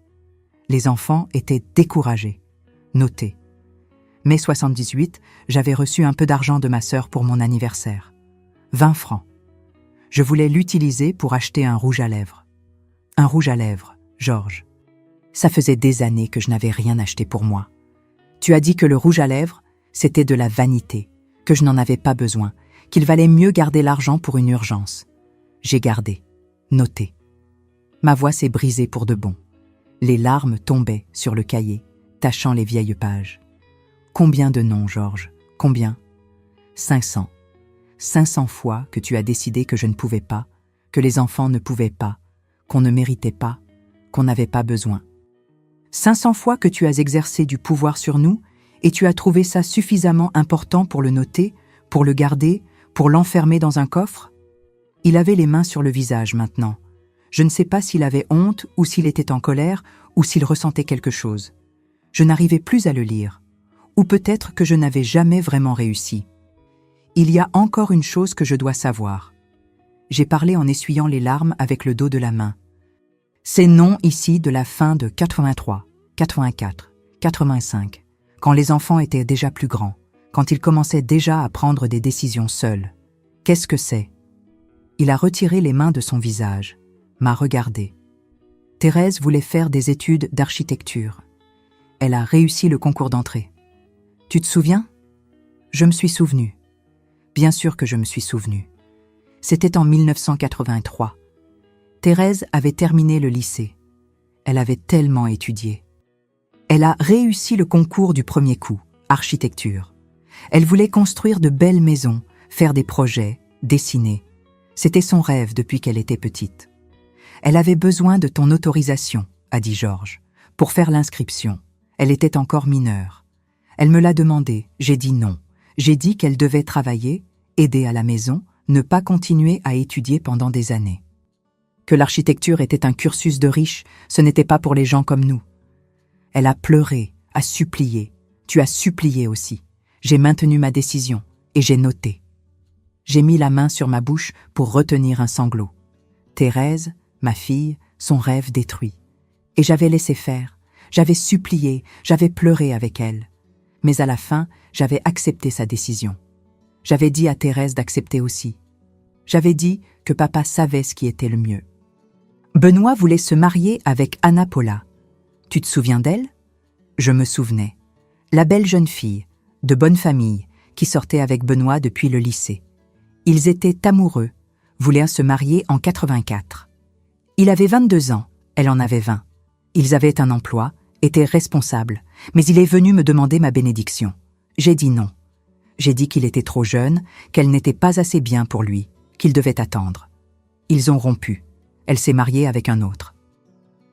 Les enfants étaient découragés. Noté. Mai 78, j'avais reçu un peu d'argent de ma sœur pour mon anniversaire. 20 francs. Je voulais l'utiliser pour acheter un rouge à lèvres. Un rouge à lèvres, Georges. Ça faisait des années que je n'avais rien acheté pour moi. Tu as dit que le rouge à lèvres, c'était de la vanité, que je n'en avais pas besoin, qu'il valait mieux garder l'argent pour une urgence. J'ai gardé. Noté. Ma voix s'est brisée pour de bon. Les larmes tombaient sur le cahier, tachant les vieilles pages. Combien de noms, Georges? Combien? 500. 500 fois que tu as décidé que je ne pouvais pas, que les enfants ne pouvaient pas, qu'on ne méritait pas, qu'on n'avait pas besoin. 500 fois que tu as exercé du pouvoir sur nous et tu as trouvé ça suffisamment important pour le noter, pour le garder, pour l'enfermer dans un coffre? Il avait les mains sur le visage maintenant. Je ne sais pas s'il avait honte ou s'il était en colère ou s'il ressentait quelque chose. Je n'arrivais plus à le lire. Ou peut-être que je n'avais jamais vraiment réussi. Il y a encore une chose que je dois savoir. J'ai parlé en essuyant les larmes avec le dos de la main. Ces noms ici de la fin de 83, 84, 85, quand les enfants étaient déjà plus grands, quand ils commençaient déjà à prendre des décisions seuls. Qu'est-ce que c'est? Il a retiré les mains de son visage, m'a regardé. Thérèse voulait faire des études d'architecture. Elle a réussi le concours d'entrée. Tu te souviens? Je me suis souvenu. Bien sûr que je me suis souvenu. C'était en 1983. Thérèse avait terminé le lycée. Elle avait tellement étudié. Elle a réussi le concours du premier coup, architecture. Elle voulait construire de belles maisons, faire des projets, dessiner. C'était son rêve depuis qu'elle était petite. Elle avait besoin de ton autorisation, a dit Georges, pour faire l'inscription. Elle était encore mineure. Elle me l'a demandé, j'ai dit non. J'ai dit qu'elle devait travailler, aider à la maison, ne pas continuer à étudier pendant des années. Que l'architecture était un cursus de riches, ce n'était pas pour les gens comme nous. Elle a pleuré, a supplié. Tu as supplié aussi. J'ai maintenu ma décision et j'ai noté. J'ai mis la main sur ma bouche pour retenir un sanglot. Thérèse, ma fille, son rêve détruit. Et j'avais laissé faire. J'avais supplié, j'avais pleuré avec elle. Mais à la fin, j'avais accepté sa décision. J'avais dit à Thérèse d'accepter aussi. J'avais dit que papa savait ce qui était le mieux. Benoît voulait se marier avec Anna Paula. Tu te souviens d'elle? Je me souvenais. La belle jeune fille, de bonne famille, qui sortait avec Benoît depuis le lycée. Ils étaient amoureux, voulaient se marier en 84. Il avait 22 ans, elle en avait 20. Ils avaient un emploi, étaient responsables, mais il est venu me demander ma bénédiction. J'ai dit non. J'ai dit qu'il était trop jeune, qu'elle n'était pas assez bien pour lui, qu'il devait attendre. Ils ont rompu. Elle s'est mariée avec un autre.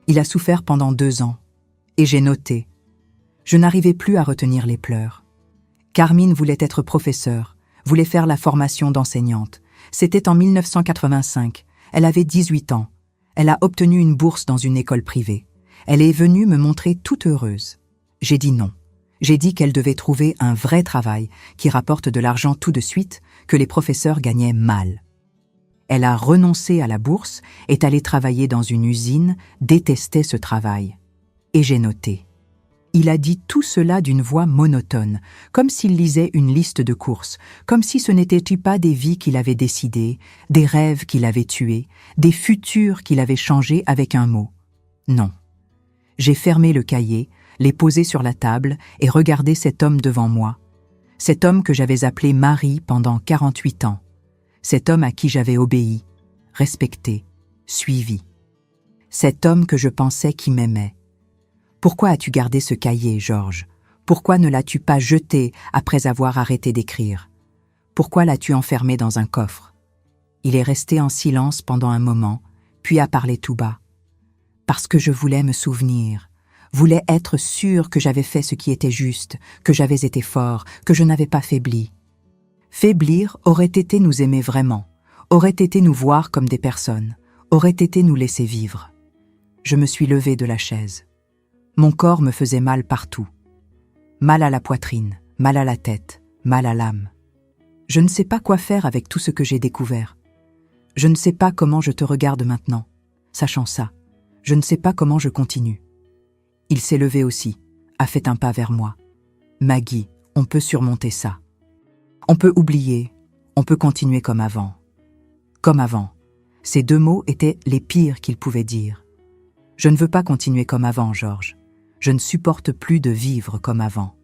Il a souffert pendant 2 ans, et j'ai noté. Je n'arrivais plus à retenir les pleurs. Carmine voulait être professeure, voulait faire la formation d'enseignante. C'était en 1985. Elle avait 18 ans. Elle a obtenu une bourse dans une école privée. Elle est venue me montrer toute heureuse. J'ai dit non. J'ai dit qu'elle devait trouver un vrai travail qui rapporte de l'argent tout de suite, que les professeurs gagnaient mal. Elle a renoncé à la bourse, est allée travailler dans une usine, détestait ce travail. Et j'ai noté. Il a dit tout cela d'une voix monotone, comme s'il lisait une liste de courses, comme si ce n'était pas des vies qu'il avait décidées, des rêves qu'il avait tués, des futurs qu'il avait changés avec un mot. Non. J'ai fermé le cahier, l'ai posé sur la table et regardé cet homme devant moi. Cet homme que j'avais appelé Marie pendant 48 ans. Cet homme à qui j'avais obéi, respecté, suivi. Cet homme que je pensais qui m'aimait. Pourquoi as-tu gardé ce cahier, Georges? Pourquoi ne l'as-tu pas jeté après avoir arrêté d'écrire? Pourquoi l'as-tu enfermé dans un coffre? Il est resté en silence pendant un moment, puis a parlé tout bas. Parce que je voulais me souvenir, voulais être sûr que j'avais fait ce qui était juste, que j'avais été fort, que je n'avais pas faibli. Faiblir aurait été nous aimer vraiment, aurait été nous voir comme des personnes, aurait été nous laisser vivre. Je me suis levée de la chaise. Mon corps me faisait mal partout. Mal à la poitrine, mal à la tête, mal à l'âme. Je ne sais pas quoi faire avec tout ce que j'ai découvert. Je ne sais pas comment je te regarde maintenant. Sachant ça, je ne sais pas comment je continue. Il s'est levé aussi, a fait un pas vers moi. Maggie, on peut surmonter ça. On peut oublier, on peut continuer comme avant. Comme avant. Ces deux mots étaient les pires qu'il pouvait dire. Je ne veux pas continuer comme avant, Georges. Je ne supporte plus de vivre comme avant.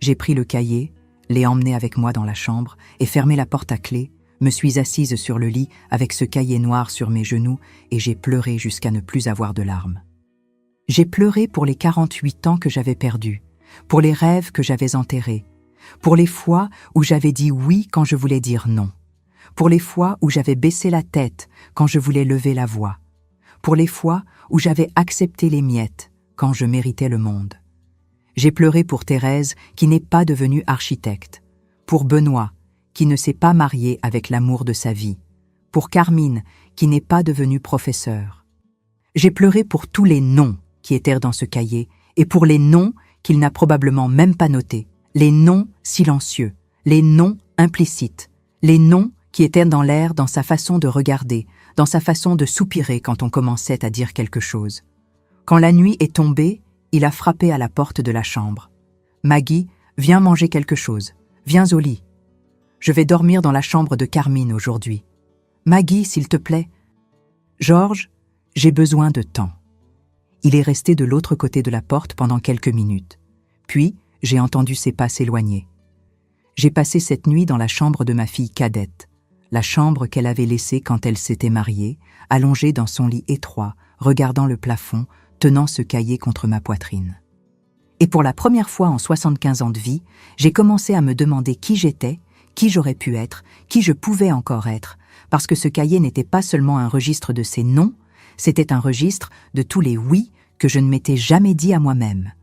J'ai pris le cahier, l'ai emmené avec moi dans la chambre et fermé la porte à clé, me suis assise sur le lit avec ce cahier noir sur mes genoux et j'ai pleuré jusqu'à ne plus avoir de larmes. J'ai pleuré pour les 48 ans que j'avais perdus, pour les rêves que j'avais enterrés, pour les fois où j'avais dit oui quand je voulais dire non, pour les fois où j'avais baissé la tête quand je voulais lever la voix, pour les fois où j'avais accepté les miettes quand je méritais le monde. J'ai pleuré pour Thérèse qui n'est pas devenue architecte, pour Benoît qui ne s'est pas marié avec l'amour de sa vie, pour Carmine qui n'est pas devenue professeur. J'ai pleuré pour tous les noms qui étaient dans ce cahier et pour les noms qu'il n'a probablement même pas notés, les noms silencieux, les noms implicites, les noms qui étaient dans l'air dans sa façon de regarder, dans sa façon de soupirer quand on commençait à dire quelque chose. Quand la nuit est tombée, il a frappé à la porte de la chambre. « Maggie, viens manger quelque chose. Viens au lit. Je vais dormir dans la chambre de Carmine aujourd'hui. Maggie, s'il te plaît. Georges, j'ai besoin de temps. » Il est resté de l'autre côté de la porte pendant quelques minutes. Puis, j'ai entendu ses pas s'éloigner. J'ai passé cette nuit dans la chambre de ma fille cadette, la chambre qu'elle avait laissée quand elle s'était mariée, allongée dans son lit étroit, regardant le plafond, tenant ce cahier contre ma poitrine. Et pour la première fois en 75 ans de vie, j'ai commencé à me demander qui j'étais, qui j'aurais pu être, qui je pouvais encore être, parce que ce cahier n'était pas seulement un registre de ces noms, c'était un registre de tous les oui que je ne m'étais jamais dit à moi-même.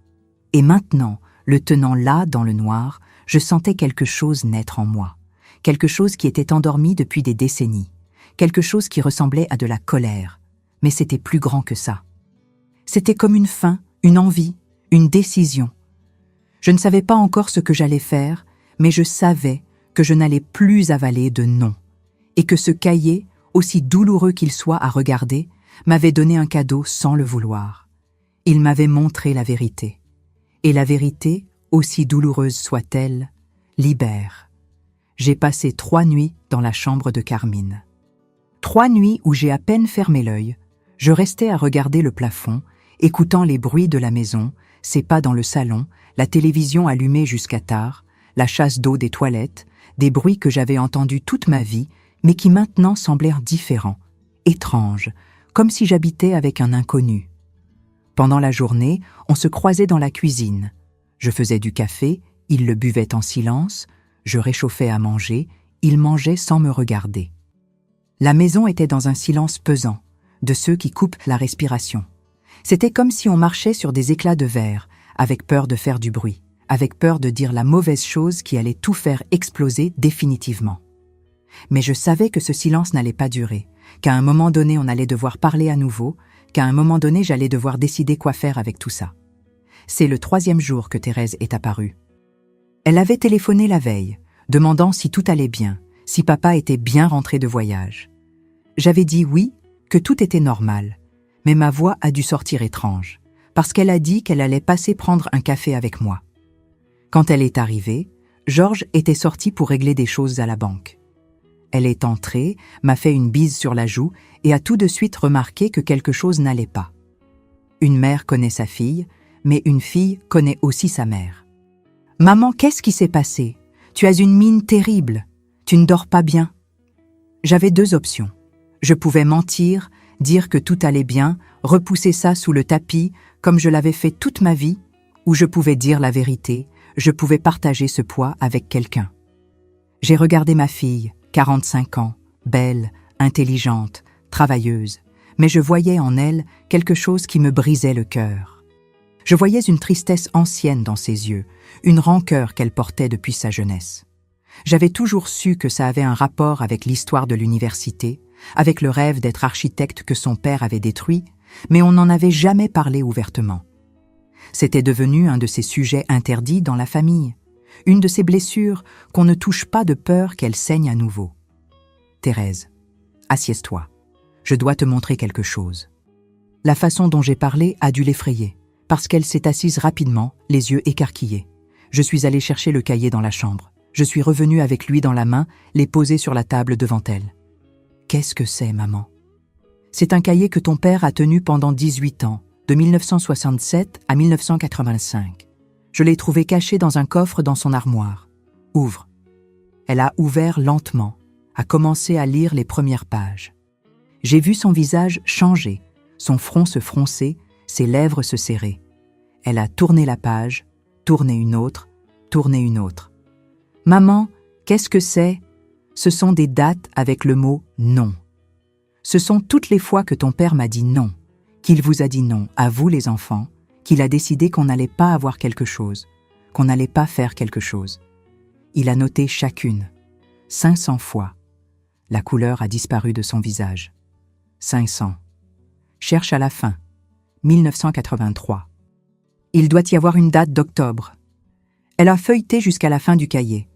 Et maintenant, le tenant là, dans le noir, je sentais quelque chose naître en moi, quelque chose qui était endormi depuis des décennies, quelque chose qui ressemblait à de la colère, mais c'était plus grand que ça. C'était comme une faim, une envie, une décision. Je ne savais pas encore ce que j'allais faire, mais je savais que je n'allais plus avaler de non, et que ce cahier, aussi douloureux qu'il soit à regarder, m'avait donné un cadeau sans le vouloir. Il m'avait montré la vérité. Et la vérité, aussi douloureuse soit-elle, libère. J'ai passé 3 nuits dans la chambre de Carmine. 3 nuits où j'ai à peine fermé l'œil. Je restais à regarder le plafond, écoutant les bruits de la maison, ses pas dans le salon, la télévision allumée jusqu'à tard, la chasse d'eau des toilettes, des bruits que j'avais entendus toute ma vie, mais qui maintenant semblèrent différents, étranges, comme si j'habitais avec un inconnu. Pendant la journée, on se croisait dans la cuisine. Je faisais du café, il le buvait en silence, je réchauffais à manger, il mangeait sans me regarder. La maison était dans un silence pesant, de ceux qui coupent la respiration. C'était comme si on marchait sur des éclats de verre, avec peur de faire du bruit, avec peur de dire la mauvaise chose qui allait tout faire exploser définitivement. Mais je savais que ce silence n'allait pas durer, qu'à un moment donné on allait devoir parler à nouveau, qu'à un moment donné j'allais devoir décider quoi faire avec tout ça. C'est le 3e jour que Thérèse est apparue. Elle avait téléphoné la veille, demandant si tout allait bien, si papa était bien rentré de voyage. J'avais dit oui, que tout était normal, mais ma voix a dû sortir étrange, parce qu'elle a dit qu'elle allait passer prendre un café avec moi. Quand elle est arrivée, Georges était sorti pour régler des choses à la banque. Elle est entrée, m'a fait une bise sur la joue et a tout de suite remarqué que quelque chose n'allait pas. Une mère connaît sa fille, mais une fille connaît aussi sa mère. « Maman, qu'est-ce qui s'est passé? Tu as une mine terrible. Tu ne dors pas bien. » J'avais 2 options. Je pouvais mentir, dire que tout allait bien, repousser ça sous le tapis, comme je l'avais fait toute ma vie, ou je pouvais dire la vérité, je pouvais partager ce poids avec quelqu'un. J'ai regardé ma fille, 45 ans, belle, intelligente, travailleuse, mais je voyais en elle quelque chose qui me brisait le cœur. Je voyais une tristesse ancienne dans ses yeux, une rancœur qu'elle portait depuis sa jeunesse. J'avais toujours su que ça avait un rapport avec l'histoire de l'université, avec le rêve d'être architecte que son père avait détruit, mais on n'en avait jamais parlé ouvertement. C'était devenu un de ces sujets interdits dans la famille, une de ces blessures qu'on ne touche pas de peur qu'elle saigne à nouveau. « Thérèse, assieds-toi. Je dois te montrer quelque chose. » La façon dont j'ai parlé a dû l'effrayer, parce qu'elle s'est assise rapidement, les yeux écarquillés. Je suis allé chercher le cahier dans la chambre. Je suis revenu avec lui dans la main, les poser sur la table devant elle. « Qu'est-ce que c'est, maman ?» « C'est un cahier que ton père a tenu pendant 18 ans, de 1967 à 1985. Je l'ai trouvé caché dans un coffre dans son armoire. Ouvre. » Elle a ouvert lentement, a commencé à lire les premières pages. J'ai vu son visage changer, son front se froncer, ses lèvres se serrer. Elle a tourné la page, tourné une autre, tourné une autre. « Maman, qu'est-ce que c'est ? Ce sont des dates avec le mot « non ». Ce sont toutes les fois que ton père m'a dit non, qu'il vous a dit non, à vous les enfants, qu'il a décidé qu'on n'allait pas avoir quelque chose, qu'on n'allait pas faire quelque chose. Il a noté chacune, 500 fois. La couleur a disparu de son visage. 500. Cherche à la fin. 1983. Il doit y avoir une date d'octobre. Elle a feuilleté jusqu'à la fin du cahier,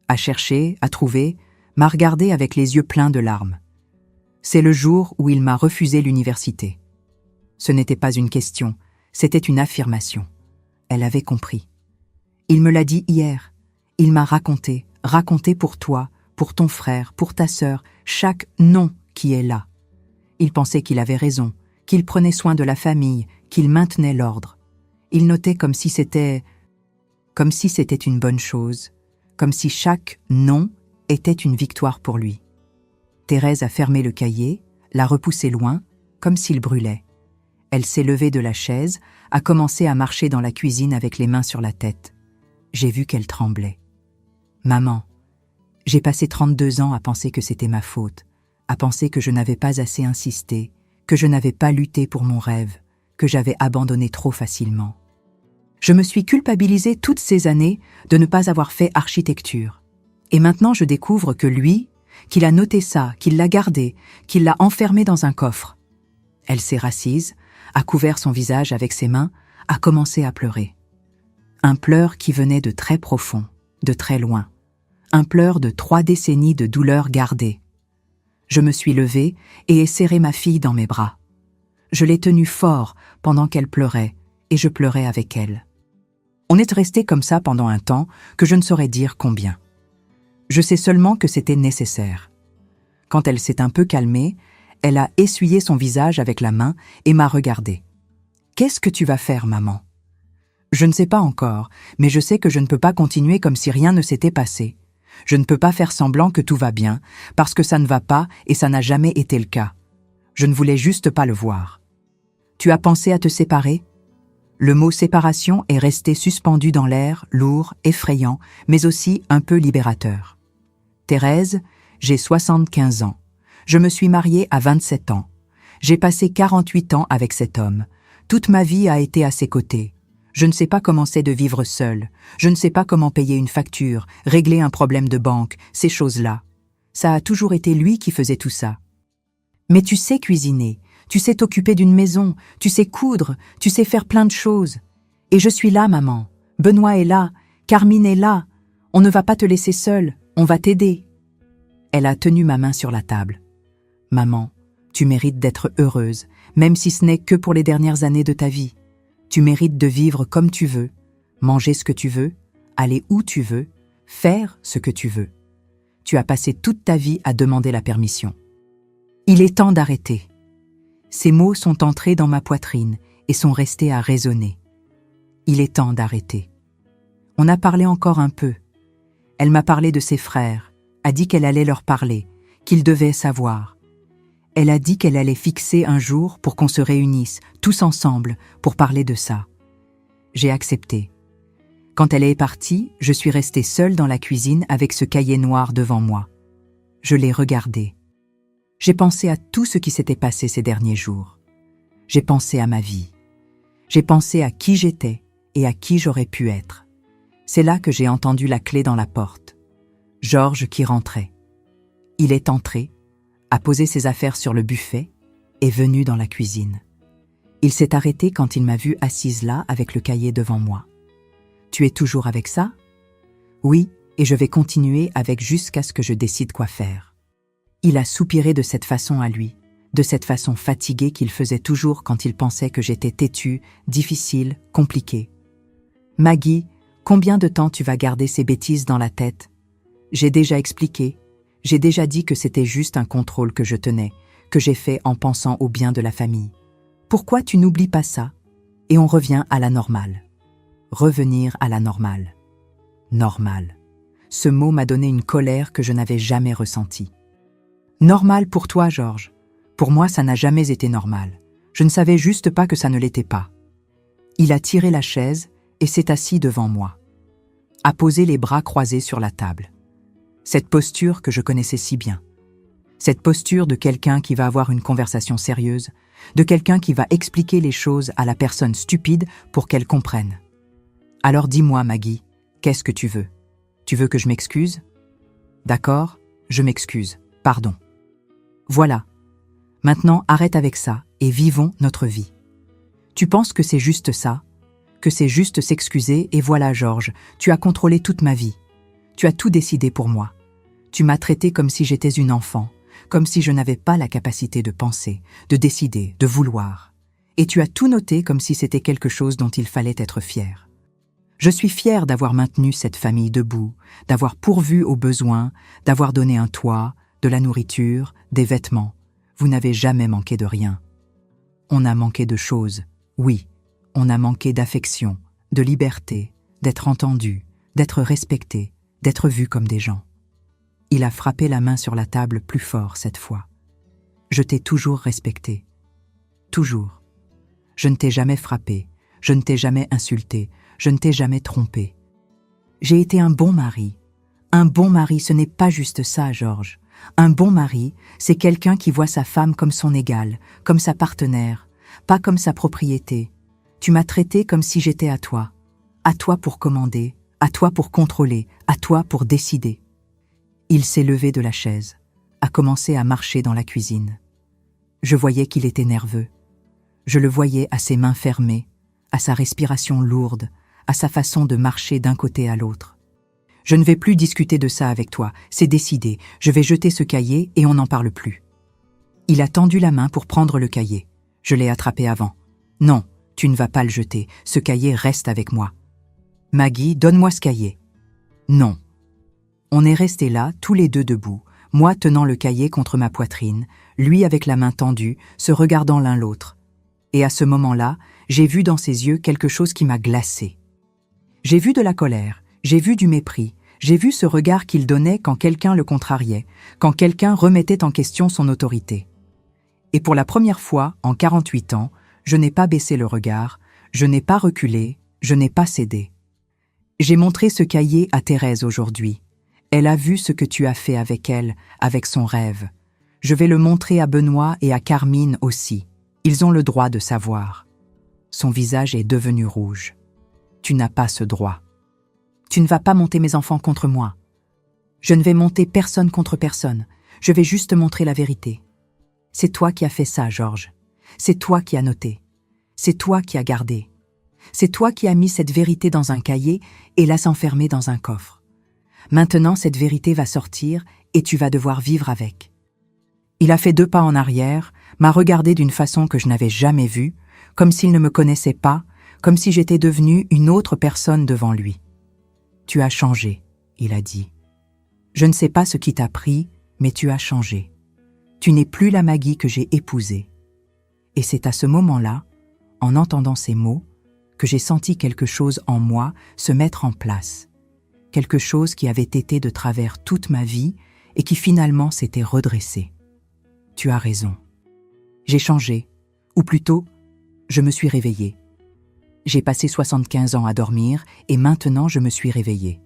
a cherché, a trouvé, m'a regardé avec les yeux pleins de larmes. C'est le jour où il m'a refusé l'université. Ce n'était pas une question, c'était une affirmation. Elle avait compris. Il me l'a dit hier. Il m'a raconté pour toi, pour ton frère, pour ta sœur, chaque non qui est là. Il pensait qu'il avait raison, qu'il prenait soin de la famille, qu'il maintenait l'ordre. Il notait comme si c'était une bonne chose, comme si chaque non était une victoire pour lui. Thérèse a fermé le cahier, l'a repoussé loin, comme s'il brûlait. Elle s'est levée de la chaise, a commencé à marcher dans la cuisine avec les mains sur la tête. J'ai vu qu'elle tremblait. « Maman, j'ai passé 32 ans à penser que c'était ma faute, à penser que je n'avais pas assez insisté, que je n'avais pas lutté pour mon rêve, que j'avais abandonné trop facilement. Je me suis culpabilisée toutes ces années de ne pas avoir fait architecture. Et maintenant je découvre que lui, qu'il a noté ça, qu'il l'a gardé, qu'il l'a enfermé dans un coffre. » Elle s'est rassise, a couvert son visage avec ses mains, a commencé à pleurer. Un pleur qui venait de très profond, de très loin. Un pleur de 3 décennies de douleur gardée. Je me suis levée et ai serré ma fille dans mes bras. Je l'ai tenue fort pendant qu'elle pleurait, et je pleurais avec elle. On est resté comme ça pendant un temps que je ne saurais dire combien. Je sais seulement que c'était nécessaire. Quand elle s'est un peu calmée, elle a essuyé son visage avec la main et m'a regardée. « Qu'est-ce que tu vas faire, maman ?» Je ne sais pas encore, mais je sais que je ne peux pas continuer comme si rien ne s'était passé. Je ne peux pas faire semblant que tout va bien, parce que ça ne va pas et ça n'a jamais été le cas. Je ne voulais juste pas le voir. « Tu as pensé à te séparer ?» Le mot « séparation » est resté suspendu dans l'air, lourd, effrayant, mais aussi un peu libérateur. Thérèse, j'ai 75 ans. Je me suis mariée à 27 ans. J'ai passé 48 ans avec cet homme. Toute ma vie a été à ses côtés. Je ne sais pas comment c'est de vivre seule. Je ne sais pas comment payer une facture, régler un problème de banque, ces choses-là. Ça a toujours été lui qui faisait tout ça. Mais tu sais cuisiner, tu sais t'occuper d'une maison, tu sais coudre, tu sais faire plein de choses. Et je suis là, maman. Benoît est là, Carmine est là. On ne va pas te laisser seule, on va t'aider. Elle a tenu ma main sur la table. Maman, tu mérites d'être heureuse, même si ce n'est que pour les dernières années de ta vie. Tu mérites de vivre comme tu veux, manger ce que tu veux, aller où tu veux, faire ce que tu veux. Tu as passé toute ta vie à demander la permission. Il est temps d'arrêter. Ces mots sont entrés dans ma poitrine et sont restés à résonner. Il est temps d'arrêter. On a parlé encore un peu. Elle m'a parlé de ses frères, a dit qu'elle allait leur parler, qu'ils devaient savoir. Elle a dit qu'elle allait fixer un jour pour qu'on se réunisse, tous ensemble, pour parler de ça. J'ai accepté. Quand elle est partie, je suis restée seule dans la cuisine avec ce cahier noir devant moi. Je l'ai regardé. J'ai pensé à tout ce qui s'était passé ces derniers jours. J'ai pensé à ma vie. J'ai pensé à qui j'étais et à qui j'aurais pu être. C'est là que j'ai entendu la clé dans la porte. Georges qui rentrait. Il est entré, a posé ses affaires sur le buffet, est venu dans la cuisine. Il s'est arrêté quand il m'a vue assise là avec le cahier devant moi. « Tu es toujours avec ça ?»« Oui, et je vais continuer avec jusqu'à ce que je décide quoi faire. » Il a soupiré de cette façon à lui, de cette façon fatiguée qu'il faisait toujours quand il pensait que j'étais têtue, difficile, compliquée. « Maggie, combien de temps tu vas garder ces bêtises dans la tête ? J'ai déjà expliqué, j'ai déjà dit que c'était juste un contrôle que je tenais, que j'ai fait en pensant au bien de la famille. Pourquoi tu n'oublies pas ça ? Et on revient à la normale. » Revenir à la normale. Normal. Ce mot m'a donné une colère que je n'avais jamais ressentie. Normal pour toi, Georges. Pour moi, ça n'a jamais été normal. Je ne savais juste pas que ça ne l'était pas. Il a tiré la chaise et s'est assis devant moi. A posé les bras croisés sur la table. Cette posture que je connaissais si bien. Cette posture de quelqu'un qui va avoir une conversation sérieuse, de quelqu'un qui va expliquer les choses à la personne stupide pour qu'elle comprenne. Alors dis-moi, Maggie, qu'est-ce que tu veux ? Tu veux que je m'excuse ? D'accord, je m'excuse, pardon. Voilà. Maintenant, arrête avec ça et vivons notre vie. Tu penses que c'est juste ça ? Que c'est juste s'excuser et voilà, Georges, tu as contrôlé toute ma vie. Tu as tout décidé pour moi. Tu m'as traité comme si j'étais une enfant, comme si je n'avais pas la capacité de penser, de décider, de vouloir. Et tu as tout noté comme si c'était quelque chose dont il fallait être fier. Je suis fière d'avoir maintenu cette famille debout, d'avoir pourvu aux besoins, d'avoir donné un toit, de la nourriture, des vêtements. Vous n'avez jamais manqué de rien. On a manqué de choses, oui. On a manqué d'affection, de liberté, d'être entendu, d'être respecté, d'être vu comme des gens. Il a frappé la main sur la table plus fort cette fois. Je t'ai toujours respecté. Toujours. Je ne t'ai jamais frappé, je ne t'ai jamais insulté, je ne t'ai jamais trompé. J'ai été un bon mari. Un bon mari, ce n'est pas juste ça, Georges. Un bon mari, c'est quelqu'un qui voit sa femme comme son égale, comme sa partenaire, pas comme sa propriété. Tu m'as traité comme si j'étais à toi pour commander, à toi pour contrôler, à toi pour décider. Il s'est levé de la chaise, a commencé à marcher dans la cuisine. Je voyais qu'il était nerveux. Je le voyais à ses mains fermées, à sa respiration lourde, à sa façon de marcher d'un côté à l'autre. Je ne vais plus discuter de ça avec toi, c'est décidé, je vais jeter ce cahier et on n'en parle plus. Il a tendu la main pour prendre le cahier. Je l'ai attrapé avant. Non, tu ne vas pas le jeter, ce cahier reste avec moi. Maggie, donne-moi ce cahier. Non. On est restés là, tous les deux debout, moi tenant le cahier contre ma poitrine, lui avec la main tendue, se regardant l'un l'autre. Et à ce moment-là, j'ai vu dans ses yeux quelque chose qui m'a glacée. J'ai vu de la colère, j'ai vu du mépris, j'ai vu ce regard qu'il donnait quand quelqu'un le contrariait, quand quelqu'un remettait en question son autorité. Et pour la première fois, en 48 ans, je n'ai pas baissé le regard, je n'ai pas reculé, je n'ai pas cédé. J'ai montré ce cahier à Thérèse aujourd'hui. Elle a vu ce que tu as fait avec elle, avec son rêve. Je vais le montrer à Benoît et à Carmine aussi. Ils ont le droit de savoir. Son visage est devenu rouge. Tu n'as pas ce droit. Tu ne vas pas monter mes enfants contre moi. Je ne vais monter personne contre personne. Je vais juste montrer la vérité. C'est toi qui as fait ça, Georges. C'est toi qui as noté. C'est toi qui as gardé. C'est toi qui as mis cette vérité dans un cahier et l'as enfermée dans un coffre. Maintenant, cette vérité va sortir et tu vas devoir vivre avec. Il a fait 2 pas en arrière, m'a regardé d'une façon que je n'avais jamais vue, comme s'il ne me connaissait pas, comme si j'étais devenue une autre personne devant lui. « Tu as changé », il a dit. « Je ne sais pas ce qui t'a pris, mais tu as changé. Tu n'es plus la Maggie que j'ai épousée. » Et c'est à ce moment-là, en entendant ces mots, que j'ai senti quelque chose en moi se mettre en place. Quelque chose qui avait été de travers toute ma vie et qui finalement s'était redressé. Tu as raison. J'ai changé, ou plutôt, je me suis réveillée. J'ai passé 75 ans à dormir et maintenant je me suis réveillée.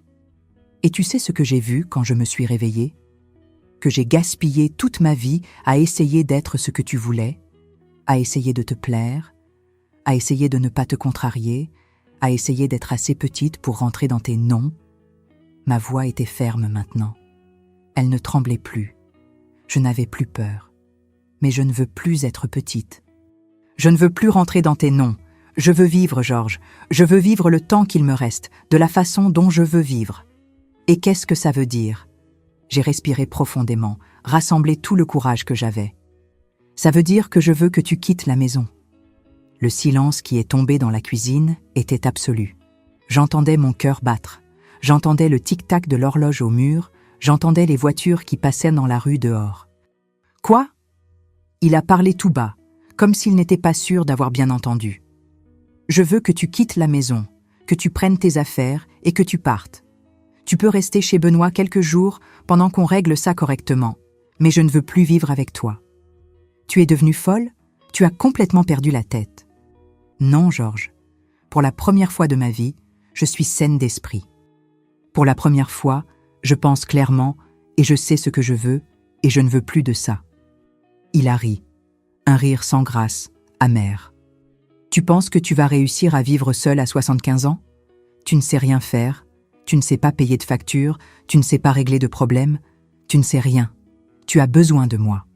Et tu sais ce que j'ai vu quand je me suis réveillée ? Que j'ai gaspillé toute ma vie à essayer d'être ce que tu voulais, à essayer de te plaire, à essayer de ne pas te contrarier, à essayer d'être assez petite pour rentrer dans tes noms. Ma voix était ferme maintenant. Elle ne tremblait plus. Je n'avais plus peur. Mais je ne veux plus être petite. Je ne veux plus rentrer dans tes noms. Je veux vivre, Georges. Je veux vivre le temps qu'il me reste, de la façon dont je veux vivre. Et qu'est-ce que ça veut dire? J'ai respiré profondément, rassemblé tout le courage que j'avais. Ça veut dire que je veux que tu quittes la maison. Le silence qui est tombé dans la cuisine était absolu. J'entendais mon cœur battre. J'entendais le tic-tac de l'horloge au mur. J'entendais les voitures qui passaient dans la rue dehors. Quoi? Il a parlé tout bas, comme s'il n'était pas sûr d'avoir bien entendu. Je veux que tu quittes la maison, que tu prennes tes affaires et que tu partes. Tu peux rester chez Benoît quelques jours pendant qu'on règle ça correctement, mais je ne veux plus vivre avec toi. Tu es devenue folle? Tu as complètement perdu la tête. Non, Georges. Pour la première fois de ma vie, je suis saine d'esprit. Pour la première fois, je pense clairement et je sais ce que je veux et je ne veux plus de ça. Il a ri, un rire sans grâce, amer. Tu penses que tu vas réussir à vivre seul à 75 ans? Tu ne sais rien faire, tu ne sais pas payer de factures, tu ne sais pas régler de problèmes, tu ne sais rien. Tu as besoin de moi.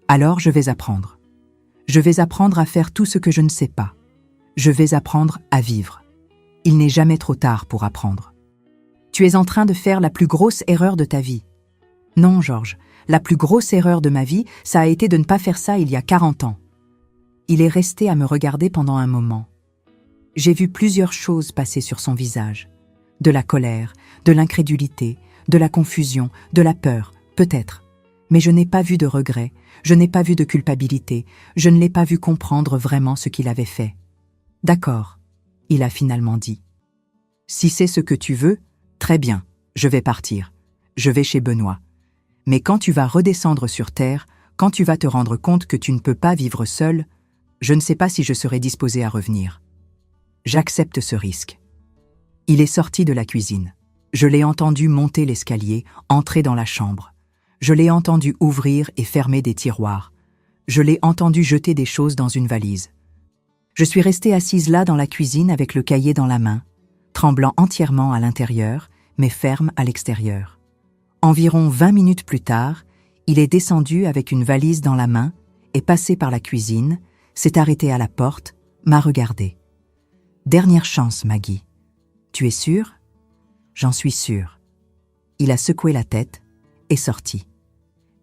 Alors je vais apprendre. Je vais apprendre à faire tout ce que je ne sais pas. Je vais apprendre à vivre. Il n'est jamais trop tard pour apprendre. Tu es en train de faire la plus grosse erreur de ta vie. Non, Georges, la plus grosse erreur de ma vie, ça a été de ne pas faire ça il y a 40 ans. Il est resté à me regarder pendant un moment. J'ai vu plusieurs choses passer sur son visage. De la colère, de l'incrédulité, de la confusion, de la peur, peut-être. Mais je n'ai pas vu de regret, je n'ai pas vu de culpabilité, je ne l'ai pas vu comprendre vraiment ce qu'il avait fait. D'accord, il a finalement dit. Si c'est ce que tu veux, très bien, je vais partir. Je vais chez Benoît. Mais quand tu vas redescendre sur terre, quand tu vas te rendre compte que tu ne peux pas vivre seul, je ne sais pas si je serai disposé à revenir. J'accepte ce risque. Il est sorti de la cuisine. Je l'ai entendu monter l'escalier, entrer dans la chambre. Je l'ai entendu ouvrir et fermer des tiroirs. Je l'ai entendu jeter des choses dans une valise. Je suis restée assise là dans la cuisine avec le cahier dans la main, tremblant entièrement à l'intérieur, mais ferme à l'extérieur. Environ 20 minutes plus tard, il est descendu avec une valise dans la main, est passé par la cuisine, s'est arrêté à la porte, m'a regardé. Dernière chance, Maggie. Tu es sûre? J'en suis sûre. Il a secoué la tête, est sorti.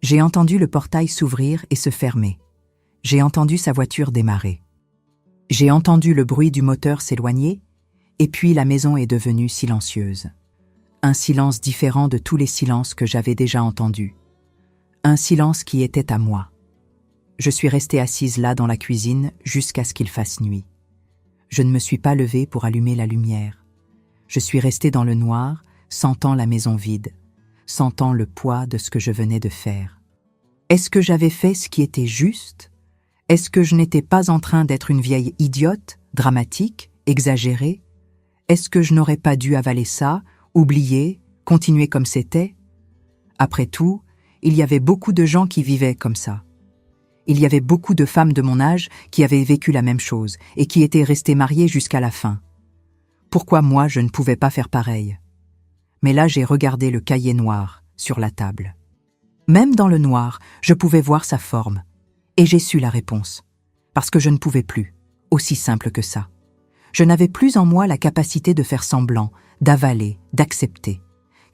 J'ai entendu le portail s'ouvrir et se fermer. J'ai entendu sa voiture démarrer. J'ai entendu le bruit du moteur s'éloigner, et puis la maison est devenue silencieuse. Un silence différent de tous les silences que j'avais déjà entendus. Un silence qui était à moi. Je suis restée assise là dans la cuisine jusqu'à ce qu'il fasse nuit. Je ne me suis pas levée pour allumer la lumière. Je suis restée dans le noir, sentant la maison vide, sentant le poids de ce que je venais de faire. Est-ce que j'avais fait ce qui était juste? Est-ce que je n'étais pas en train d'être une vieille idiote, dramatique, exagérée? Est-ce que je n'aurais pas dû avaler ça, oublier, continuer comme c'était? Après tout, il y avait beaucoup de gens qui vivaient comme ça. Il y avait beaucoup de femmes de mon âge qui avaient vécu la même chose et qui étaient restées mariées jusqu'à la fin. Pourquoi moi je ne pouvais pas faire pareil? Mais là j'ai regardé le cahier noir sur la table. Même dans le noir, je pouvais voir sa forme. Et j'ai su la réponse. Parce que je ne pouvais plus. Aussi simple que ça. Je n'avais plus en moi la capacité de faire semblant, d'avaler, d'accepter.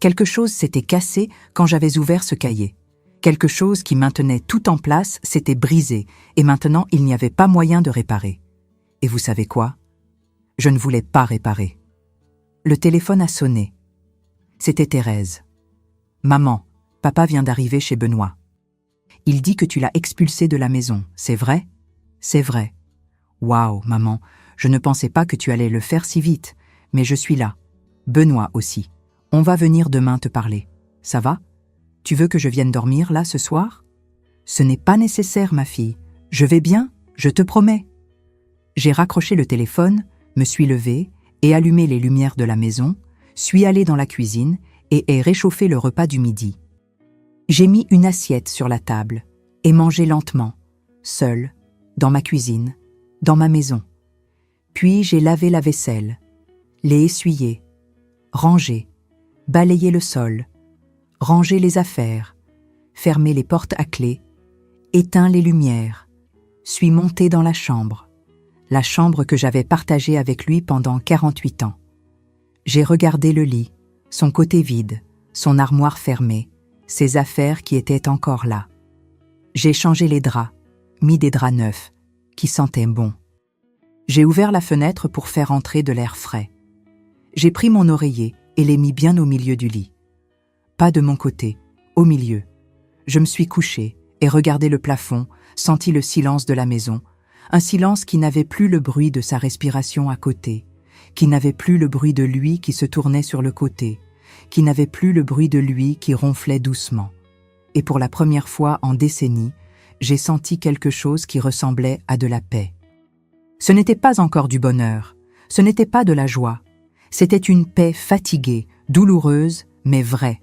Quelque chose s'était cassé quand j'avais ouvert ce cahier. Quelque chose qui maintenait tout en place s'était brisé et maintenant il n'y avait pas moyen de réparer. Et vous savez quoi? Je ne voulais pas réparer. Le téléphone a sonné. C'était Thérèse. « Maman, papa vient d'arriver chez Benoît. Il dit que tu l'as expulsé de la maison, c'est vrai? C'est vrai. Waouh, maman, je ne pensais pas que tu allais le faire si vite, mais je suis là. Benoît aussi. On va venir demain te parler. Ça va? Tu veux que je vienne dormir là ce soir? Ce n'est pas nécessaire, ma fille. Je vais bien, je te promets. J'ai raccroché le téléphone, me suis levée et allumé les lumières de la maison, suis allée dans la cuisine et ai réchauffé le repas du midi. J'ai mis une assiette sur la table et mangé lentement, seule, dans ma cuisine, dans ma maison. Puis j'ai lavé la vaisselle, l'ai essuyée, rangée, balayé le sol, rangé les affaires, fermé les portes à clé, éteint les lumières, suis monté dans la chambre que j'avais partagée avec lui pendant 48 ans. J'ai regardé le lit, son côté vide, son armoire fermée, ses affaires qui étaient encore là. J'ai changé les draps, mis des draps neufs, qui sentaient bon. J'ai ouvert la fenêtre pour faire entrer de l'air frais. J'ai pris mon oreiller et l'ai mis bien au milieu du lit. Pas de mon côté, au milieu. Je me suis couché et regardé le plafond, senti le silence de la maison, un silence qui n'avait plus le bruit de sa respiration à côté, qui n'avait plus le bruit de lui qui se tournait sur le côté, qui n'avait plus le bruit de lui qui ronflait doucement. Et pour la première fois en décennies, j'ai senti quelque chose qui ressemblait à de la paix. Ce n'était pas encore du bonheur, ce n'était pas de la joie, c'était une paix fatiguée, douloureuse, mais vraie.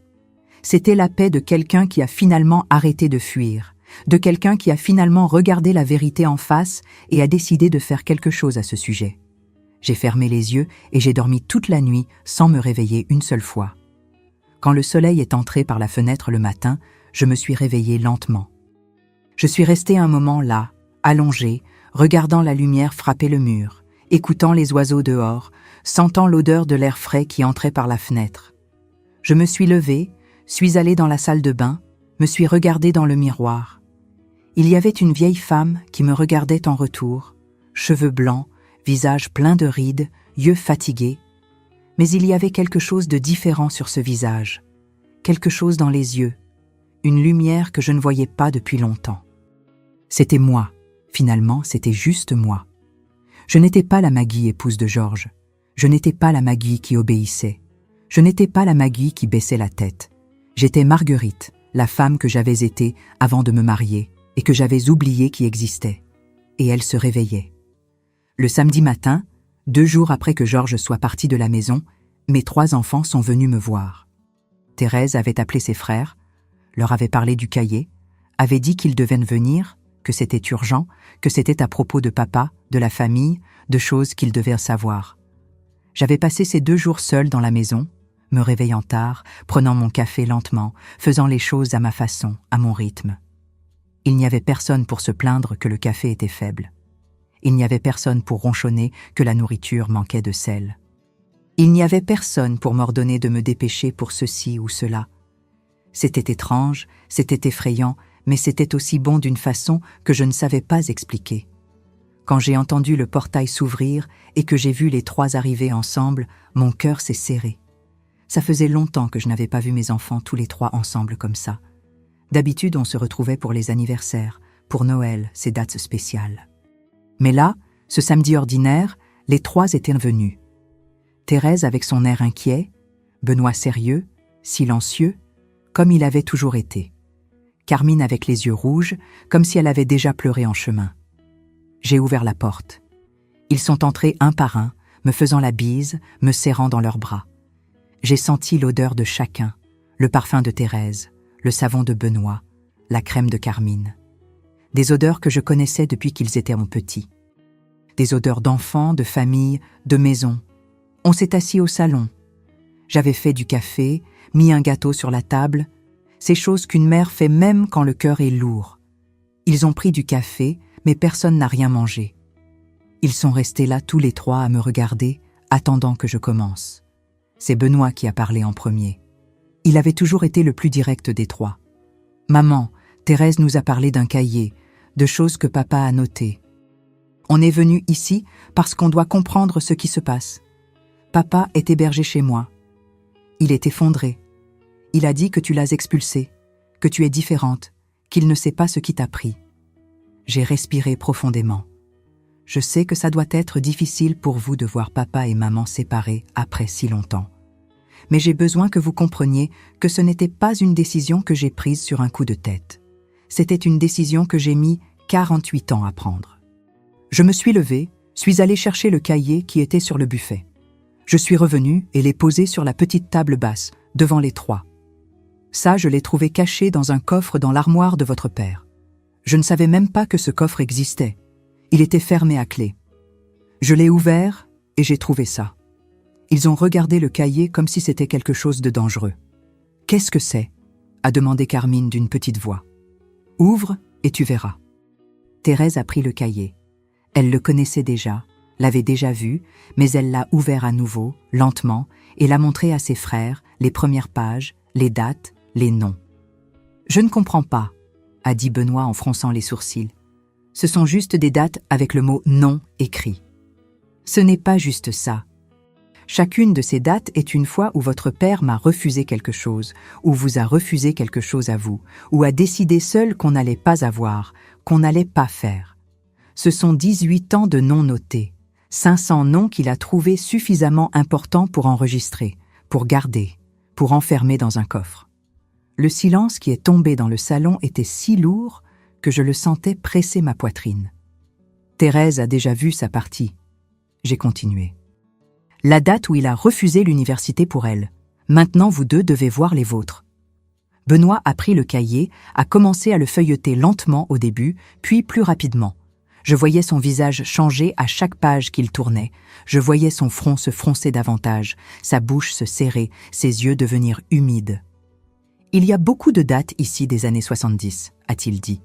C'était la paix de quelqu'un qui a finalement arrêté de fuir, de quelqu'un qui a finalement regardé la vérité en face et a décidé de faire quelque chose à ce sujet. J'ai fermé les yeux et j'ai dormi toute la nuit sans me réveiller une seule fois. Quand le soleil est entré par la fenêtre le matin, je me suis réveillée lentement. Je suis restée un moment là, allongée, regardant la lumière frapper le mur, écoutant les oiseaux dehors, sentant l'odeur de l'air frais qui entrait par la fenêtre. Je me suis levée, suis allée dans la salle de bain, me suis regardée dans le miroir. Il y avait une vieille femme qui me regardait en retour, cheveux blancs, visage plein de rides, yeux fatigués. Mais il y avait quelque chose de différent sur ce visage, quelque chose dans les yeux, une lumière que je ne voyais pas depuis longtemps. C'était moi, finalement, c'était juste moi. Je n'étais pas la Maggie épouse de Georges, je n'étais pas la Maggie qui obéissait, je n'étais pas la Maggie qui baissait la tête. J'étais Marguerite, la femme que j'avais été avant de me marier et que j'avais oublié qui existait. Et elle se réveillait. Le samedi matin, 2 jours après que Georges soit parti de la maison, mes 3 enfants sont venus me voir. Thérèse avait appelé ses frères, leur avait parlé du cahier, avait dit qu'ils devaient venir, que c'était urgent, que c'était à propos de papa, de la famille, de choses qu'ils devaient savoir. J'avais passé ces 2 jours seul dans la maison, me réveillant tard, prenant mon café lentement, faisant les choses à ma façon, à mon rythme. Il n'y avait personne pour se plaindre que le café était faible. Il n'y avait personne pour ronchonner que la nourriture manquait de sel. Il n'y avait personne pour m'ordonner de me dépêcher pour ceci ou cela. C'était étrange, c'était effrayant, mais c'était aussi bon d'une façon que je ne savais pas expliquer. Quand j'ai entendu le portail s'ouvrir et que j'ai vu les 3 arriver ensemble, mon cœur s'est serré. Ça faisait longtemps que je n'avais pas vu mes enfants tous les 3 ensemble comme ça. D'habitude, on se retrouvait pour les anniversaires, pour Noël, ces dates spéciales. Mais là, ce samedi ordinaire, les 3 étaient venus. Thérèse avec son air inquiet, Benoît sérieux, silencieux, comme il avait toujours été. Carmine avec les yeux rouges, comme si elle avait déjà pleuré en chemin. J'ai ouvert la porte. Ils sont entrés un par un, me faisant la bise, me serrant dans leurs bras. J'ai senti l'odeur de chacun, le parfum de Thérèse, le savon de Benoît, la crème de Carmine. Des odeurs que je connaissais depuis qu'ils étaient petits. Des odeurs d'enfants, de famille, de maison. On s'est assis au salon. J'avais fait du café, mis un gâteau sur la table, ces choses qu'une mère fait même quand le cœur est lourd. Ils ont pris du café, mais personne n'a rien mangé. Ils sont restés là tous les 3 à me regarder, attendant que je commence. C'est Benoît qui a parlé en premier. Il avait toujours été le plus direct des 3. « Maman, Thérèse nous a parlé d'un cahier, de choses que papa a notées. On est venu ici parce qu'on doit comprendre ce qui se passe. Papa est hébergé chez moi. Il est effondré. Il a dit que tu l'as expulsé, que tu es différente, qu'il ne sait pas ce qui t'a pris. » J'ai respiré profondément. Je sais que ça doit être difficile pour vous de voir papa et maman séparés après si longtemps. Mais j'ai besoin que vous compreniez que ce n'était pas une décision que j'ai prise sur un coup de tête. C'était une décision que j'ai mis 48 ans à prendre. Je me suis levée, suis allée chercher le cahier qui était sur le buffet. Je suis revenue et l'ai posé sur la petite table basse, devant les 3. Ça, je l'ai trouvé caché dans un coffre dans l'armoire de votre père. Je ne savais même pas que ce coffre existait. Il était fermé à clé. Je l'ai ouvert et j'ai trouvé ça. Ils ont regardé le cahier comme si c'était quelque chose de dangereux. « Qu'est-ce que c'est » a demandé Carmine d'une petite voix. Ouvre et tu verras. Thérèse a pris le cahier. Elle le connaissait déjà, l'avait déjà vu, mais elle l'a ouvert à nouveau, lentement, et l'a montré à ses frères, les premières pages, les dates, les noms. « Je ne comprends pas », a dit Benoît en fronçant les sourcils. « Ce sont juste des dates avec le mot « non » écrit. » Ce n'est pas juste ça. Chacune de ces dates est une fois où votre père m'a refusé quelque chose, ou vous a refusé quelque chose à vous, ou a décidé seul qu'on n'allait pas avoir, qu'on n'allait pas faire. Ce sont 18 ans de noms notés, 500 noms qu'il a trouvés suffisamment importants pour enregistrer, pour garder, pour enfermer dans un coffre. Le silence qui est tombé dans le salon était si lourd que je le sentais presser ma poitrine. Thérèse a déjà vu sa partie. J'ai continué. La date où il a refusé l'université pour elle. Maintenant, vous deux devez voir les vôtres. Benoît a pris le cahier, a commencé à le feuilleter lentement au début, puis plus rapidement. Je voyais son visage changer à chaque page qu'il tournait. Je voyais son front se froncer davantage, sa bouche se serrer, ses yeux devenir humides. « Il y a beaucoup de dates ici des années 70, a-t-il dit.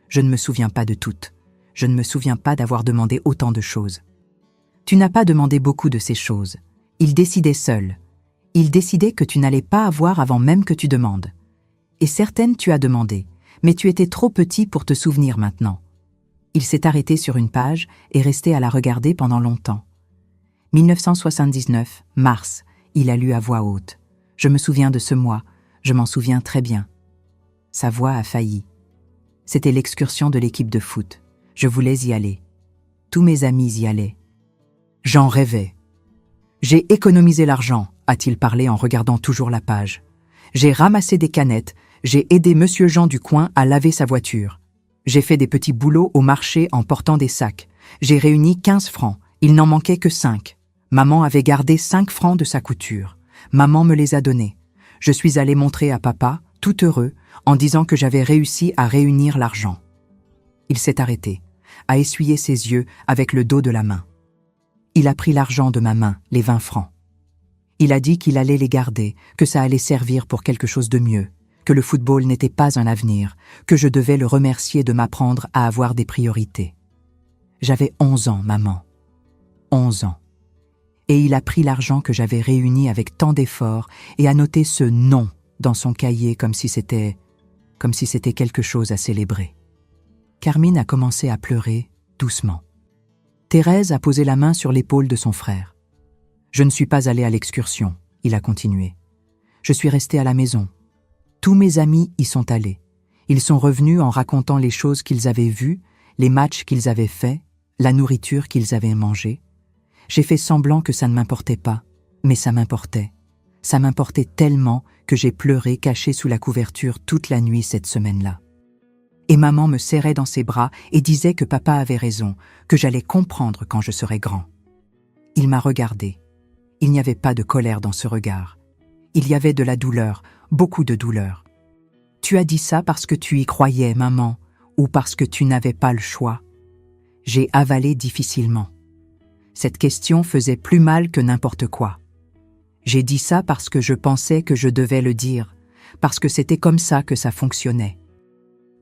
Je ne me souviens pas de toutes. Je ne me souviens pas d'avoir demandé autant de choses. Tu n'as pas demandé beaucoup de ces choses. Il décidait seul. Il décidait que tu n'allais pas avoir avant même que tu demandes. Et certaines tu as demandé, mais tu étais trop petit pour te souvenir maintenant. Il s'est arrêté sur une page et resté à la regarder pendant longtemps. 1979, mars, il a lu à voix haute. Je me souviens de ce mois, je m'en souviens très bien. Sa voix a failli. C'était l'excursion de l'équipe de foot. Je voulais y aller. Tous mes amis y allaient. J'en rêvais. J'ai économisé l'argent, a-t-il parlé en regardant toujours la page. J'ai ramassé des canettes, j'ai aidé Monsieur Jean du coin à laver sa voiture. J'ai fait des petits boulots au marché en portant des sacs. J'ai réuni 15 francs, il n'en manquait que 5. Maman avait gardé 5 francs de sa couture. Maman me les a donnés. Je suis allé montrer à papa, tout heureux, en disant que j'avais réussi à réunir l'argent. Il s'est arrêté, a essuyé ses yeux avec le dos de la main. Il a pris l'argent de ma main, les 20 francs. Il a dit qu'il allait les garder, que ça allait servir pour quelque chose de mieux, que le football n'était pas un avenir, que je devais le remercier de m'apprendre à avoir des priorités. J'avais 11 ans, maman. 11 ans. Et il a pris l'argent que j'avais réuni avec tant d'efforts et a noté ce « non » dans son cahier comme si c'était quelque chose à célébrer. Carmine a commencé à pleurer doucement. Thérèse a posé la main sur l'épaule de son frère. « Je ne suis pas allé à l'excursion », il a continué. « Je suis resté à la maison. Tous mes amis y sont allés. Ils sont revenus en racontant les choses qu'ils avaient vues, les matchs qu'ils avaient faits, la nourriture qu'ils avaient mangée. J'ai fait semblant que ça ne m'importait pas, mais ça m'importait. Ça m'importait tellement que j'ai pleuré caché sous la couverture toute la nuit cette semaine-là. Et maman me serrait dans ses bras et disait que papa avait raison, que j'allais comprendre quand je serais grand. Il m'a regardé. Il n'y avait pas de colère dans ce regard. Il y avait de la douleur, beaucoup de douleur. Tu as dit ça parce que tu y croyais, maman, ou parce que tu n'avais pas le choix. J'ai avalé difficilement. Cette question faisait plus mal que n'importe quoi. J'ai dit ça parce que je pensais que je devais le dire, parce que c'était comme ça que ça fonctionnait.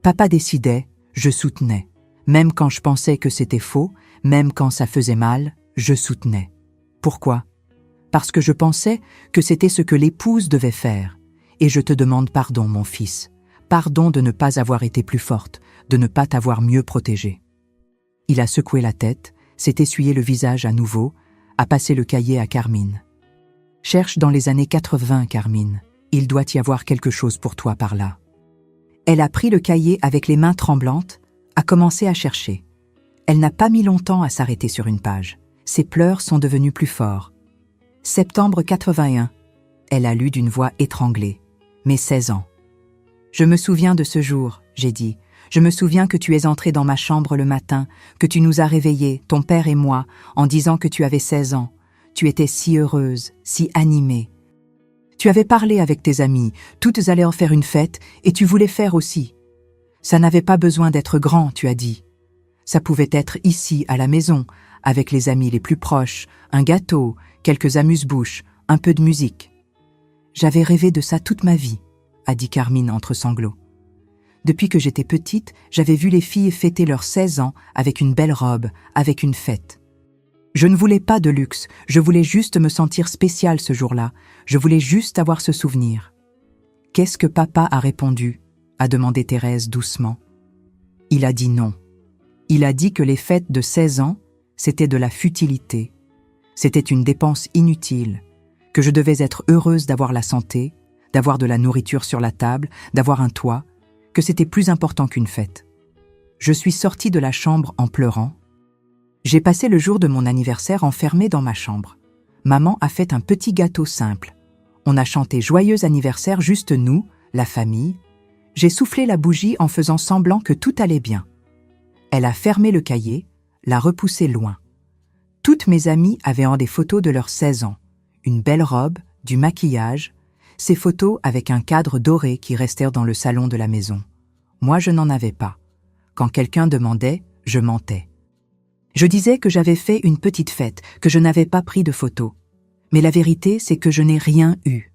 Papa décidait, je soutenais. Même quand je pensais que c'était faux, même quand ça faisait mal, je soutenais. Pourquoi ? Parce que je pensais que c'était ce que l'épouse devait faire. Et je te demande pardon, mon fils. Pardon de ne pas avoir été plus forte, de ne pas t'avoir mieux protégée. Il a secoué la tête, s'est essuyé le visage à nouveau, a passé le cahier à Carmine. Cherche dans les années 80, Carmine. Il doit y avoir quelque chose pour toi par là. Elle a pris le cahier avec les mains tremblantes, a commencé à chercher. Elle n'a pas mis longtemps à s'arrêter sur une page. Ses pleurs sont devenus plus forts. Septembre 81. Elle a lu d'une voix étranglée. Mes 16 ans. Je me souviens de ce jour, j'ai dit. Je me souviens que tu es entré dans ma chambre le matin, que tu nous as réveillés, ton père et moi, en disant que tu avais 16 ans. Tu étais si heureuse, si animée. Tu avais parlé avec tes amis, toutes allaient en faire une fête, et tu voulais faire aussi. Ça n'avait pas besoin d'être grand, tu as dit. Ça pouvait être ici, à la maison, avec les amis les plus proches, un gâteau, quelques amuse-bouches, un peu de musique. J'avais rêvé de ça toute ma vie, a dit Carmine entre sanglots. Depuis que j'étais petite, j'avais vu les filles fêter leurs 16 ans avec une belle robe, avec une fête. Je ne voulais pas de luxe, je voulais juste me sentir spéciale ce jour-là, je voulais juste avoir ce souvenir. « Qu'est-ce que papa a répondu ?» a demandé Thérèse doucement. Il a dit non. Il a dit que les fêtes de 16 ans, c'était de la futilité. C'était une dépense inutile, que je devais être heureuse d'avoir la santé, d'avoir de la nourriture sur la table, d'avoir un toit, que c'était plus important qu'une fête. Je suis sortie de la chambre en pleurant. J'ai passé le jour de mon anniversaire enfermée dans ma chambre. Maman a fait un petit gâteau simple. On a chanté « Joyeux anniversaire » juste nous, la famille. J'ai soufflé la bougie en faisant semblant que tout allait bien. Elle a fermé le cahier, l'a repoussé loin. Toutes mes amies avaient en des photos de leurs 16 ans. Une belle robe, du maquillage, ces photos avec un cadre doré qui restèrent dans le salon de la maison. Moi, je n'en avais pas. Quand quelqu'un demandait, je mentais. Je disais que j'avais fait une petite fête, que je n'avais pas pris de photos. Mais la vérité, c'est que je n'ai rien eu.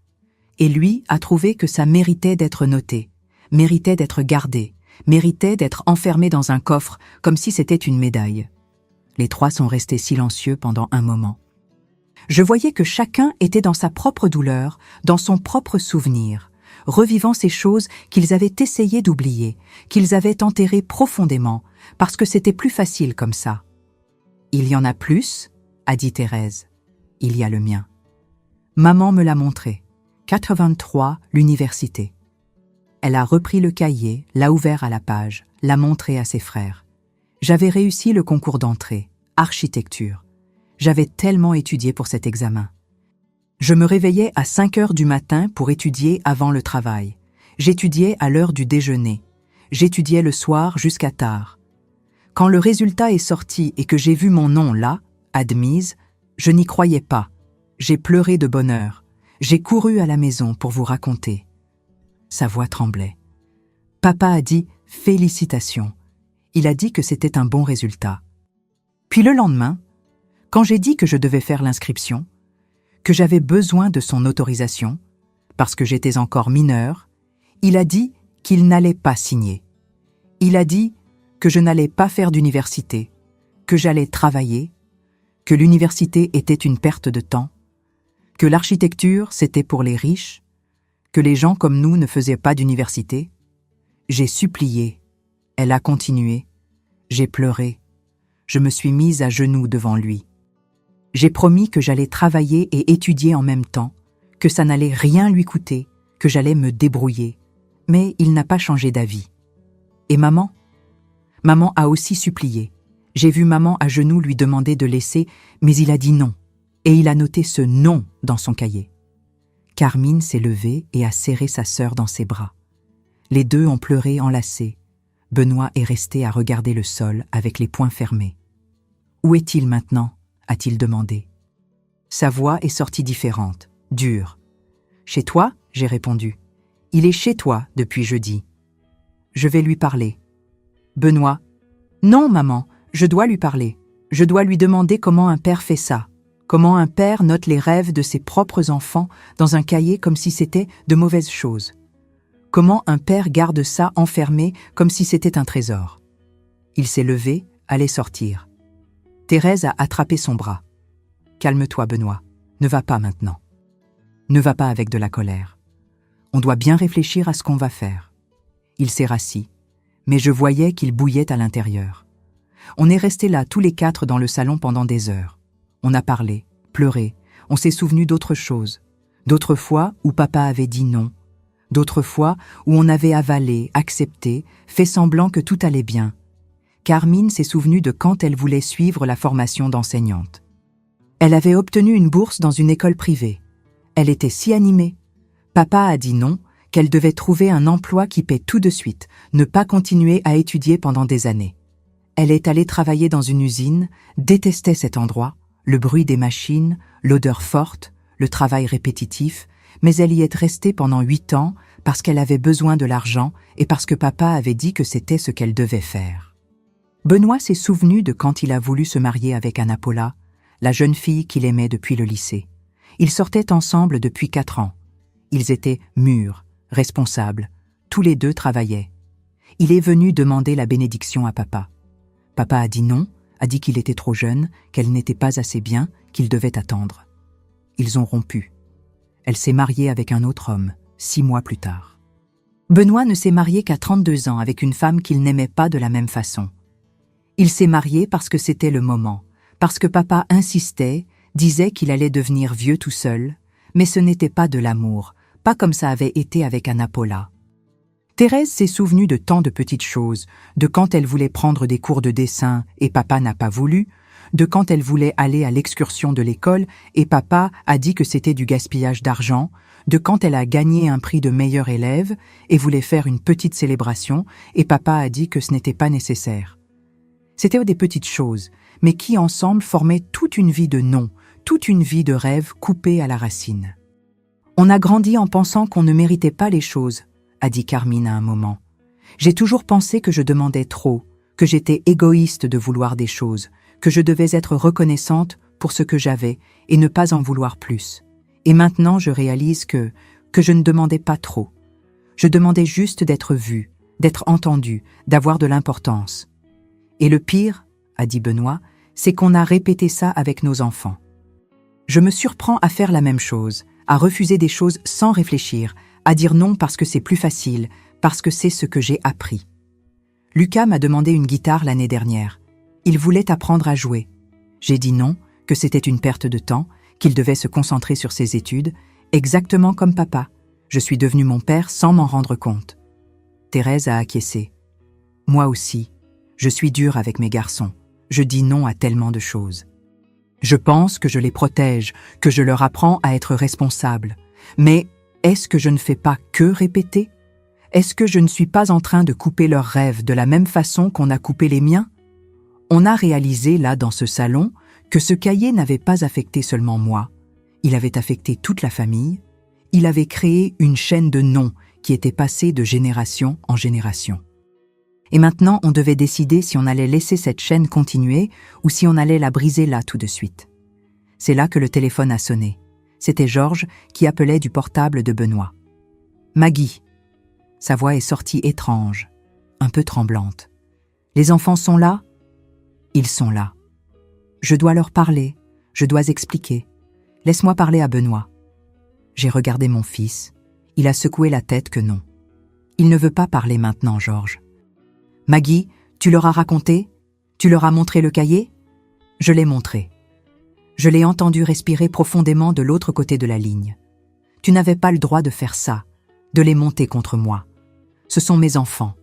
Et lui a trouvé que ça méritait d'être noté, méritait d'être gardé, méritait d'être enfermé dans un coffre, comme si c'était une médaille. Les trois sont restés silencieux pendant un moment. Je voyais que chacun était dans sa propre douleur, dans son propre souvenir, revivant ces choses qu'ils avaient essayé d'oublier, qu'ils avaient enterrées profondément, parce que c'était plus facile comme ça. « Il y en a plus ?» a dit Thérèse. « Il y a le mien. » Maman me l'a montré. 83, l'université. Elle a repris le cahier, l'a ouvert à la page, l'a montré à ses frères. J'avais réussi le concours d'entrée, architecture. J'avais tellement étudié pour cet examen. Je me réveillais à 5 heures du matin pour étudier avant le travail. J'étudiais à l'heure du déjeuner. J'étudiais le soir jusqu'à tard. Quand le résultat est sorti et que j'ai vu mon nom là, admise, je n'y croyais pas. J'ai pleuré de bonheur. J'ai couru à la maison pour vous raconter. Sa voix tremblait. Papa a dit « Félicitations ». Il a dit que c'était un bon résultat. Puis le lendemain, quand j'ai dit que je devais faire l'inscription, que j'avais besoin de son autorisation, parce que j'étais encore mineure, il a dit qu'il n'allait pas signer. Il a dit que je n'allais pas faire d'université, que j'allais travailler, que l'université était une perte de temps, que l'architecture c'était pour les riches, que les gens comme nous ne faisaient pas d'université. J'ai supplié. Elle a continué. J'ai pleuré. Je me suis mise à genoux devant lui. J'ai promis que j'allais travailler et étudier en même temps, que ça n'allait rien lui coûter, que j'allais me débrouiller. Mais il n'a pas changé d'avis. Et maman? Maman a aussi supplié. J'ai vu maman à genoux lui demander de laisser, mais il a dit non. Et il a noté ce non dans son cahier. Carmine s'est levée et a serré sa sœur dans ses bras. Les deux ont pleuré enlacés. Benoît est resté à regarder le sol avec les poings fermés. « Où est-il maintenant ?» a-t-il demandé. Sa voix est sortie différente, dure. « Chez toi ?» j'ai répondu. « Il est chez toi depuis jeudi. Je vais lui parler. » Benoît. « Non, maman, je dois lui parler. Je dois lui demander comment un père fait ça. Comment un père note les rêves de ses propres enfants dans un cahier comme si c'était de mauvaises choses. Comment un père garde ça enfermé comme si c'était un trésor. » Il s'est levé, allait sortir. Thérèse a attrapé son bras. « Calme-toi, Benoît. Ne va pas maintenant. Ne va pas avec de la colère. On doit bien réfléchir à ce qu'on va faire. » Il s'est rassis, mais je voyais qu'il bouillait à l'intérieur. On est restés là tous les quatre dans le salon pendant des heures. On a parlé, pleuré, on s'est souvenu d'autres choses. D'autres fois où papa avait dit non. D'autres fois où on avait avalé, accepté, fait semblant que tout allait bien. Carmine s'est souvenue de quand elle voulait suivre la formation d'enseignante. Elle avait obtenu une bourse dans une école privée. Elle était si animée. Papa a dit non, qu'elle devait trouver un emploi qui paie tout de suite, ne pas continuer à étudier pendant des années. Elle est allée travailler dans une usine, détestait cet endroit, le bruit des machines, l'odeur forte, le travail répétitif, mais elle y est restée pendant 8 ans parce qu'elle avait besoin de l'argent et parce que papa avait dit que c'était ce qu'elle devait faire. Benoît s'est souvenu de quand il a voulu se marier avec Anna Paula, la jeune fille qu'il aimait depuis le lycée. Ils sortaient ensemble depuis 4 ans. Ils étaient mûrs, responsables, tous les deux travaillaient. Il est venu demander la bénédiction à papa. Papa a dit non, a dit qu'il était trop jeune, qu'elle n'était pas assez bien, qu'il devait attendre. Ils ont rompu. Elle s'est mariée avec un autre homme, 6 mois plus tard. Benoît ne s'est marié qu'à 32 ans avec une femme qu'il n'aimait pas de la même façon. Il s'est marié parce que c'était le moment, parce que papa insistait, disait qu'il allait devenir vieux tout seul, mais ce n'était pas de l'amour, pas comme ça avait été avec Anna Paula. Thérèse s'est souvenue de tant de petites choses, de quand elle voulait prendre des cours de dessin et papa n'a pas voulu, de quand elle voulait aller à l'excursion de l'école et papa a dit que c'était du gaspillage d'argent, de quand elle a gagné un prix de meilleure élève et voulait faire une petite célébration et papa a dit que ce n'était pas nécessaire. C'était des petites choses, mais qui ensemble formaient toute une vie de non, toute une vie de rêve coupée à la racine. On a grandi en pensant qu'on ne méritait pas les choses, a dit Carmine à un moment. J'ai toujours pensé que je demandais trop, que j'étais égoïste de vouloir des choses, que je devais être reconnaissante pour ce que j'avais et ne pas en vouloir plus. Et maintenant je réalise que je ne demandais pas trop. Je demandais juste d'être vue, d'être entendue, d'avoir de l'importance. Et le pire, a dit Benoît, c'est qu'on a répété ça avec nos enfants. Je me surprends à faire la même chose, à refuser des choses sans réfléchir, à dire non parce que c'est plus facile, parce que c'est ce que j'ai appris. Lucas m'a demandé une guitare l'année dernière. Il voulait apprendre à jouer. J'ai dit non, que c'était une perte de temps, qu'il devait se concentrer sur ses études, exactement comme papa. Je suis devenu mon père sans m'en rendre compte. Thérèse a acquiescé. Moi aussi, je suis dure avec mes garçons. Je dis non à tellement de choses. Je pense que je les protège, que je leur apprends à être responsables. Mais est-ce que je ne fais pas que répéter? Est-ce que je ne suis pas en train de couper leurs rêves de la même façon qu'on a coupé les miens? On a réalisé, là, dans ce salon, que ce cahier n'avait pas affecté seulement moi. Il avait affecté toute la famille. Il avait créé une chaîne de non qui était passée de génération en génération. Et maintenant, on devait décider si on allait laisser cette chaîne continuer ou si on allait la briser là tout de suite. C'est là que le téléphone a sonné. C'était Georges qui appelait du portable de Benoît. « Maggie !» Sa voix est sortie étrange, un peu tremblante. « Les enfants sont là ?» « Ils sont là. Je dois leur parler, je dois expliquer. Laisse-moi parler à Benoît. » J'ai regardé mon fils. Il a secoué la tête que non. Il ne veut pas parler maintenant, Georges. « Maggie, tu leur as raconté? Tu leur as montré le cahier ?» Je l'ai montré. Je l'ai entendu respirer profondément de l'autre côté de la ligne. Tu n'avais pas le droit de faire ça, de les monter contre moi. Ce sont mes enfants.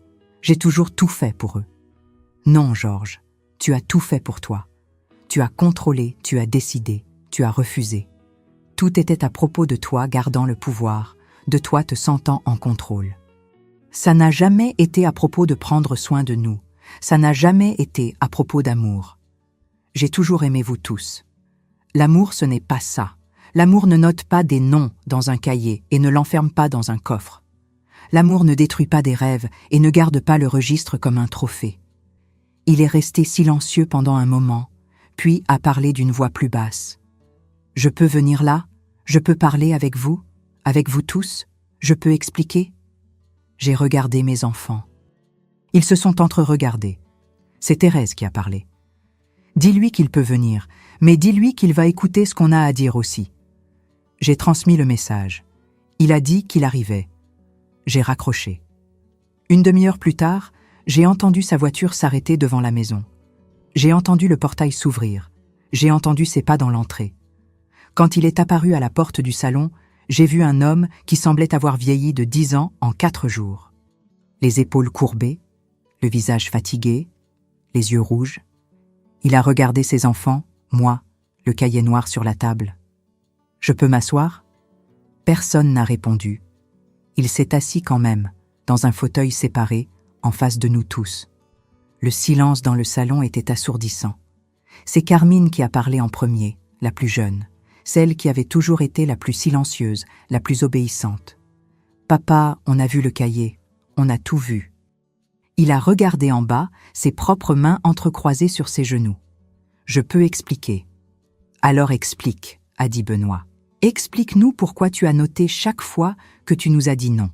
J'ai toujours tout fait pour eux. Non, Georges, tu as tout fait pour toi. Tu as contrôlé, tu as décidé, tu as refusé. Tout était à propos de toi gardant le pouvoir, de toi te sentant en contrôle. Ça n'a jamais été à propos de prendre soin de nous. Ça n'a jamais été à propos d'amour. J'ai toujours aimé vous tous. L'amour, ce n'est pas ça. L'amour ne note pas des noms dans un cahier et ne l'enferme pas dans un coffre. L'amour ne détruit pas des rêves et ne garde pas le registre comme un trophée. Il est resté silencieux pendant un moment, puis a parlé d'une voix plus basse. « Je peux venir là? Je peux parler avec vous tous? Je peux expliquer ?» J'ai regardé mes enfants. Ils se sont entre-regardés. C'est Thérèse qui a parlé. « Dis-lui qu'il peut venir, mais dis-lui qu'il va écouter ce qu'on a à dire aussi. » J'ai transmis le message. Il a dit qu'il arrivait. J'ai raccroché. Une demi-heure plus tard, j'ai entendu sa voiture s'arrêter devant la maison. J'ai entendu le portail s'ouvrir. J'ai entendu ses pas dans l'entrée. Quand il est apparu à la porte du salon, j'ai vu un homme qui semblait avoir vieilli de 10 ans en 4 jours. Les épaules courbées, le visage fatigué, les yeux rouges. Il a regardé ses enfants, moi, le cahier noir sur la table. « Je peux m'asseoir ?» Personne n'a répondu. Il s'est assis quand même, dans un fauteuil séparé, en face de nous tous. Le silence dans le salon était assourdissant. C'est Carmine qui a parlé en premier, la plus jeune, celle qui avait toujours été la plus silencieuse, la plus obéissante. « Papa, on a vu le cahier, on a tout vu. » Il a regardé en bas, ses propres mains entrecroisées sur ses genoux. « Je peux expliquer. »« Alors explique, » a dit Benoît. « Explique-nous pourquoi tu as noté chaque fois que tu nous as dit non.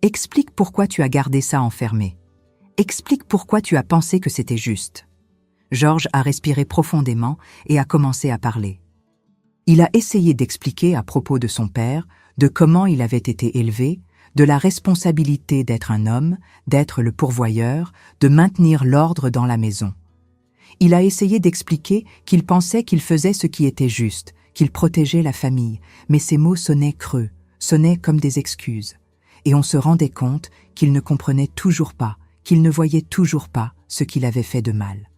Explique pourquoi tu as gardé ça enfermé. Explique pourquoi tu as pensé que c'était juste. » Georges a respiré profondément et a commencé à parler. Il a essayé d'expliquer à propos de son père, de comment il avait été élevé, de la responsabilité d'être un homme, d'être le pourvoyeur, de maintenir l'ordre dans la maison. Il a essayé d'expliquer qu'il pensait qu'il faisait ce qui était juste, qu'il protégeait la famille, mais ses mots sonnaient creux, sonnaient comme des excuses. Et on se rendait compte qu'il ne comprenait toujours pas, qu'il ne voyait toujours pas ce qu'il avait fait de mal.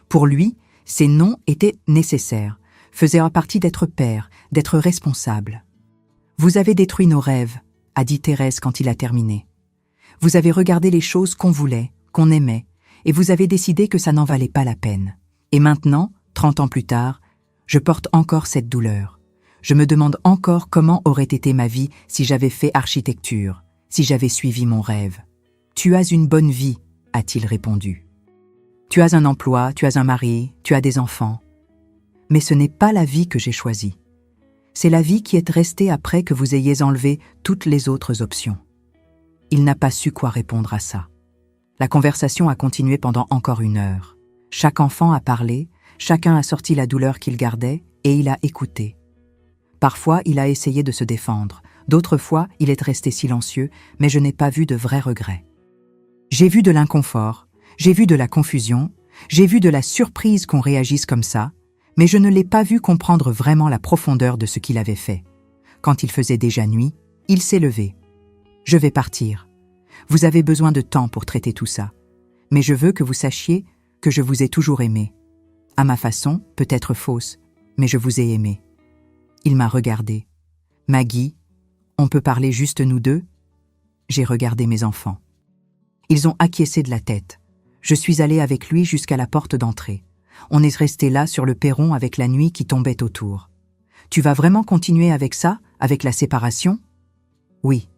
Pour lui, ces noms étaient nécessaires, faisaient partie d'être père, d'être responsable. « Vous avez détruit nos rêves », a dit Thérèse quand il a terminé. « Vous avez regardé les choses qu'on voulait, qu'on aimait, et vous avez décidé que ça n'en valait pas la peine. Et maintenant, 30 ans plus tard, je porte encore cette douleur. Je me demande encore comment aurait été ma vie si j'avais fait architecture, si j'avais suivi mon rêve. »« Tu as une bonne vie, » a-t-il répondu. « Tu as un emploi, tu as un mari, tu as des enfants. Mais ce n'est pas la vie que j'ai choisie. C'est la vie qui est restée après que vous ayez enlevé toutes les autres options. » Il n'a pas su quoi répondre à ça. La conversation a continué pendant encore 1 heure. Chaque enfant a parlé, chacun a sorti la douleur qu'il gardait et il a écouté. Parfois, il a essayé de se défendre. D'autres fois, il est resté silencieux, mais je n'ai pas vu de vrais regrets. J'ai vu de l'inconfort, j'ai vu de la confusion, j'ai vu de la surprise qu'on réagisse comme ça, mais je ne l'ai pas vu comprendre vraiment la profondeur de ce qu'il avait fait. Quand il faisait déjà nuit, il s'est levé. « Je vais partir. Vous avez besoin de temps pour traiter tout ça. Mais je veux que vous sachiez que je vous ai toujours aimé. À ma façon, peut-être fausse, mais je vous ai aimé. » Il m'a regardé. « Maggie, on peut parler juste nous deux ?» J'ai regardé mes enfants. Ils ont acquiescé de la tête. Je suis allée avec lui jusqu'à la porte d'entrée. On est resté là sur le perron avec la nuit qui tombait autour. « Tu vas vraiment continuer avec ça, avec la séparation ?» « Oui.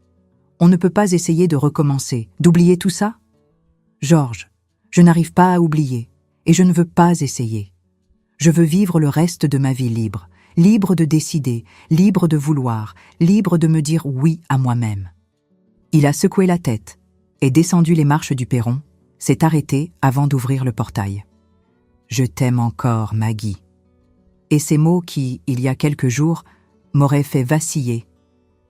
On ne peut pas essayer de recommencer, d'oublier tout ça ?»« Georges, je n'arrive pas à oublier, et je ne veux pas essayer. Je veux vivre le reste de ma vie libre, libre de décider, libre de vouloir, libre de me dire oui à moi-même. » Il a secoué la tête, est descendu les marches du perron, s'est arrêté avant d'ouvrir le portail. « Je t'aime encore, Maggie. » Et ces mots qui, il y a quelques jours, m'auraient fait vaciller,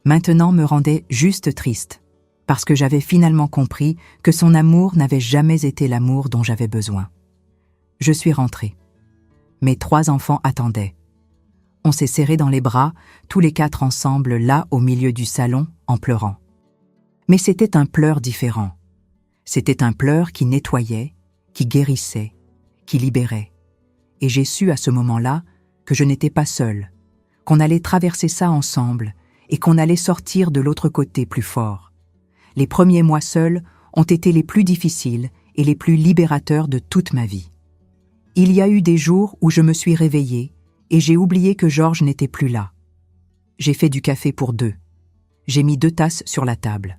maintenant me rendaient juste triste, parce que j'avais finalement compris que son amour n'avait jamais été l'amour dont j'avais besoin. Je suis rentrée. Mes 3 enfants attendaient. On s'est serrés dans les bras, tous les 4 ensemble, là au milieu du salon, en pleurant. Mais c'était un pleur différent. C'était un pleur qui nettoyait, qui guérissait, qui libérait. Et j'ai su à ce moment-là que je n'étais pas seule, qu'on allait traverser ça ensemble et qu'on allait sortir de l'autre côté plus fort. Les premiers mois seuls ont été les plus difficiles et les plus libérateurs de toute ma vie. Il y a eu des jours où je me suis réveillée et j'ai oublié que Georges n'était plus là. J'ai fait du café pour 2. J'ai mis 2 tasses sur la table.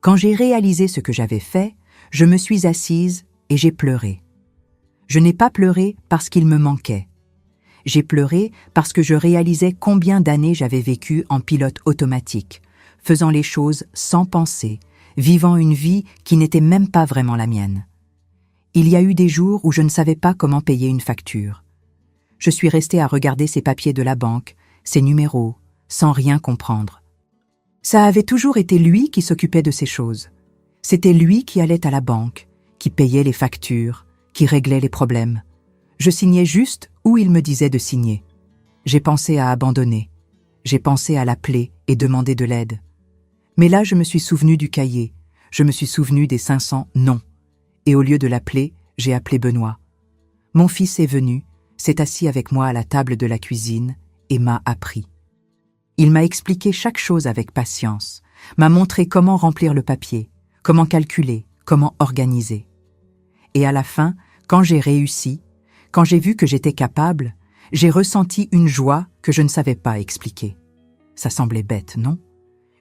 Quand j'ai réalisé ce que j'avais fait, je me suis assise et j'ai pleuré. Je n'ai pas pleuré parce qu'il me manquait. J'ai pleuré parce que je réalisais combien d'années j'avais vécu en pilote automatique, faisant les choses sans penser, vivant une vie qui n'était même pas vraiment la mienne. Il y a eu des jours où je ne savais pas comment payer une facture. Je suis restée à regarder ces papiers de la banque, ces numéros, sans rien comprendre. Ça avait toujours été lui qui s'occupait de ces choses. C'était lui qui allait à la banque, qui payait les factures, qui réglait les problèmes. Je signais juste où il me disait de signer. J'ai pensé à abandonner. J'ai pensé à l'appeler et demander de l'aide. Mais là, je me suis souvenue du cahier. Je me suis souvenue des 500 non. Et au lieu de l'appeler, j'ai appelé Benoît. Mon fils est venu, s'est assis avec moi à la table de la cuisine et m'a appris. Il m'a expliqué chaque chose avec patience, m'a montré comment remplir le papier, comment calculer, comment organiser. Et à la fin, quand j'ai réussi, quand j'ai vu que j'étais capable, j'ai ressenti une joie que je ne savais pas expliquer. Ça semblait bête, non?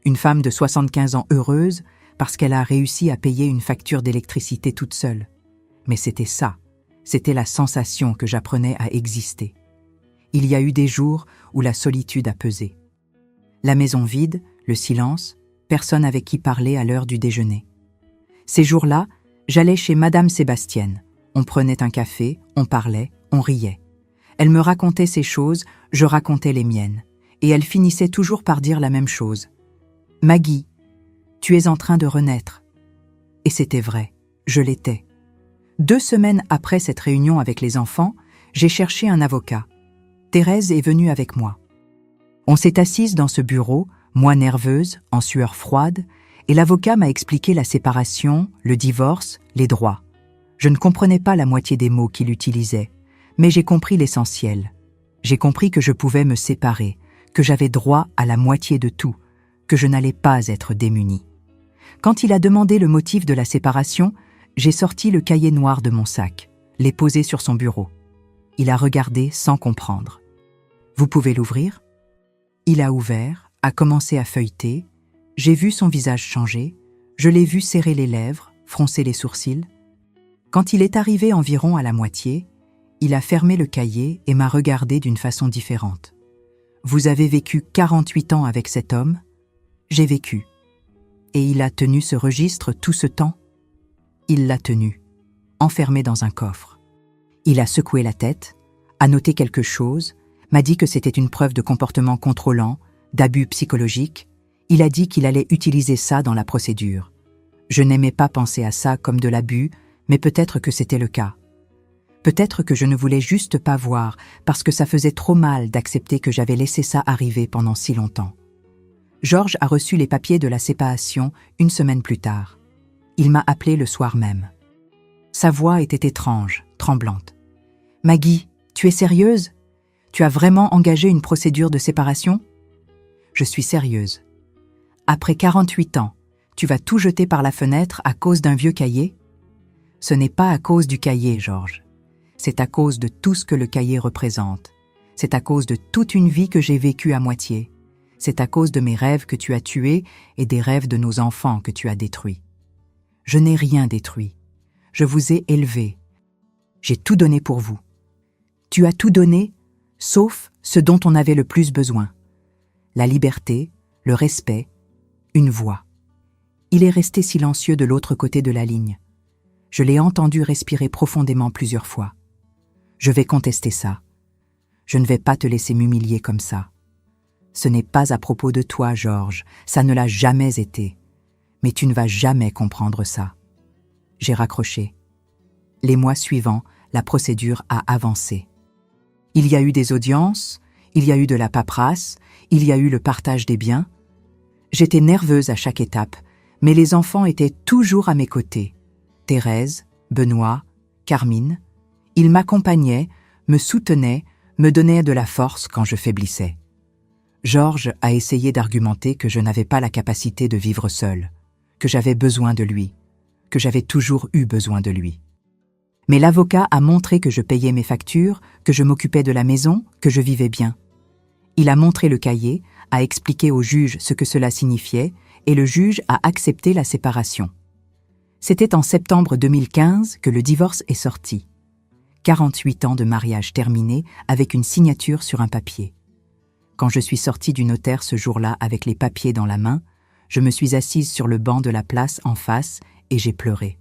Une femme de 75 ans heureuse parce qu'elle a réussi à payer une facture d'électricité toute seule. Mais c'était ça, c'était la sensation que j'apprenais à exister. Il y a eu des jours où la solitude a pesé. La maison vide, le silence, personne avec qui parler à l'heure du déjeuner. Ces jours-là, j'allais chez Madame Sébastienne. On prenait un café, on parlait, on riait. Elle me racontait ses choses, je racontais les miennes. Et elle finissait toujours par dire la même chose. « Maggie, tu es en train de renaître. » Et c'était vrai, je l'étais. 2 semaines après cette réunion avec les enfants, j'ai cherché un avocat. Thérèse est venue avec moi. On s'est assise dans ce bureau, moi nerveuse, en sueur froide, et l'avocat m'a expliqué la séparation, le divorce, les droits. Je ne comprenais pas la moitié des mots qu'il utilisait, mais j'ai compris l'essentiel. J'ai compris que je pouvais me séparer, que j'avais droit à la moitié de tout, que je n'allais pas être démunie. Quand il a demandé le motif de la séparation, j'ai sorti le cahier noir de mon sac, l'ai posé sur son bureau. Il a regardé sans comprendre. « Vous pouvez l'ouvrir ?» Il a ouvert, a commencé à feuilleter. J'ai vu son visage changer, je l'ai vu serrer les lèvres, froncer les sourcils. Quand il est arrivé environ à la moitié, il a fermé le cahier et m'a regardé d'une façon différente. « Vous avez vécu 48 ans avec cet homme ?» J'ai vécu. Et il a tenu ce registre tout ce temps? Il l'a tenu, enfermé dans un coffre. Il a secoué la tête, a noté quelque chose, m'a dit que c'était une preuve de comportement contrôlant, d'abus psychologique. Il a dit qu'il allait utiliser ça dans la procédure. Je n'aimais pas penser à ça comme de l'abus, mais peut-être que c'était le cas. Peut-être que je ne voulais juste pas voir, parce que ça faisait trop mal d'accepter que j'avais laissé ça arriver pendant si longtemps. Georges a reçu les papiers de la séparation 1 semaine plus tard. Il m'a appelé le soir même. Sa voix était étrange, tremblante. « Maggie, tu es sérieuse? Tu as vraiment engagé une procédure de séparation? » Je suis sérieuse. Après 48 ans, tu vas tout jeter par la fenêtre à cause d'un vieux cahier? Ce n'est pas à cause du cahier, Georges. C'est à cause de tout ce que le cahier représente. C'est à cause de toute une vie que j'ai vécue à moitié. C'est à cause de mes rêves que tu as tués et des rêves de nos enfants que tu as détruits. Je n'ai rien détruit. Je vous ai élevés. J'ai tout donné pour vous. Tu as tout donné, sauf ce dont on avait le plus besoin. La liberté, le respect, une voix. Il est resté silencieux de l'autre côté de la ligne. Je l'ai entendu respirer profondément plusieurs fois. Je vais contester ça. Je ne vais pas te laisser m'humilier comme ça. Ce n'est pas à propos de toi, Georges, ça ne l'a jamais été. Mais tu ne vas jamais comprendre ça. J'ai raccroché. Les mois suivants, la procédure a avancé. Il y a eu des audiences, il y a eu de la paperasse, il y a eu le partage des biens. J'étais nerveuse à chaque étape, mais les enfants étaient toujours à mes côtés. Thérèse, Benoît, Carmine. Ils m'accompagnaient, me soutenaient, me donnaient de la force quand je faiblissais. Georges a essayé d'argumenter que je n'avais pas la capacité de vivre seule, que j'avais besoin de lui, que j'avais toujours eu besoin de lui. Mais l'avocat a montré que je payais mes factures, que je m'occupais de la maison, que je vivais bien. Il a montré le cahier, a expliqué au juge ce que cela signifiait, et le juge a accepté la séparation. C'était en septembre 2015 que le divorce est sorti. 48 ans de mariage terminés avec une signature sur un papier. Quand je suis sortie du notaire ce jour-là avec les papiers dans la main, je me suis assise sur le banc de la place en face et j'ai pleuré.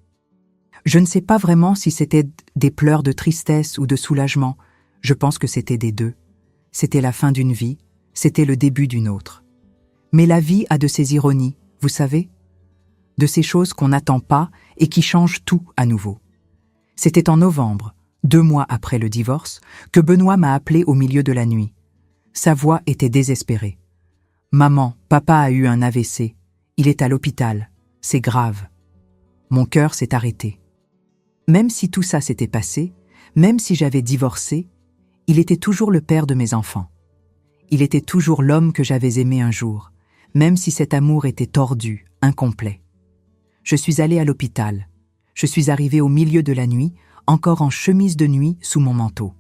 Je ne sais pas vraiment si c'était des pleurs de tristesse ou de soulagement. Je pense que c'était des deux. C'était la fin d'une vie, c'était le début d'une autre. Mais la vie a de ses ironies, vous savez, de ces choses qu'on n'attend pas et qui changent tout à nouveau. C'était en novembre, 2 mois après le divorce, que Benoît m'a appelé au milieu de la nuit. Sa voix était désespérée. « Maman, papa a eu un AVC. Il est à l'hôpital. C'est grave. » Mon cœur s'est arrêté. Même si tout ça s'était passé, même si j'avais divorcé, il était toujours le père de mes enfants. Il était toujours l'homme que j'avais aimé un jour, même si cet amour était tordu, incomplet. Je suis allée à l'hôpital. Je suis arrivée au milieu de la nuit, encore en chemise de nuit sous mon manteau.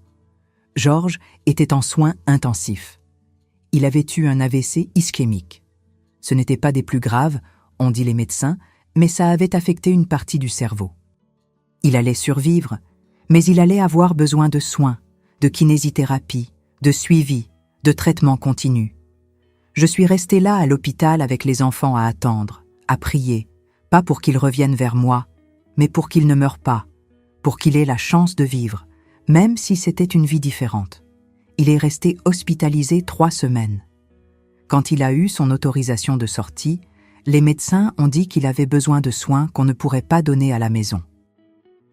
Georges était en soins intensifs. Il avait eu un AVC ischémique. Ce n'était pas des plus graves, ont dit les médecins, mais ça avait affecté une partie du cerveau. Il allait survivre, mais il allait avoir besoin de soins, de kinésithérapie, de suivi, de traitement continu. Je suis restée là à l'hôpital avec les enfants à attendre, à prier, pas pour qu'ils reviennent vers moi, mais pour qu'ils ne meurent pas, pour qu'il ait la chance de vivre, même si c'était une vie différente. Il est resté hospitalisé 3 semaines. Quand il a eu son autorisation de sortie, les médecins ont dit qu'il avait besoin de soins qu'on ne pourrait pas donner à la maison.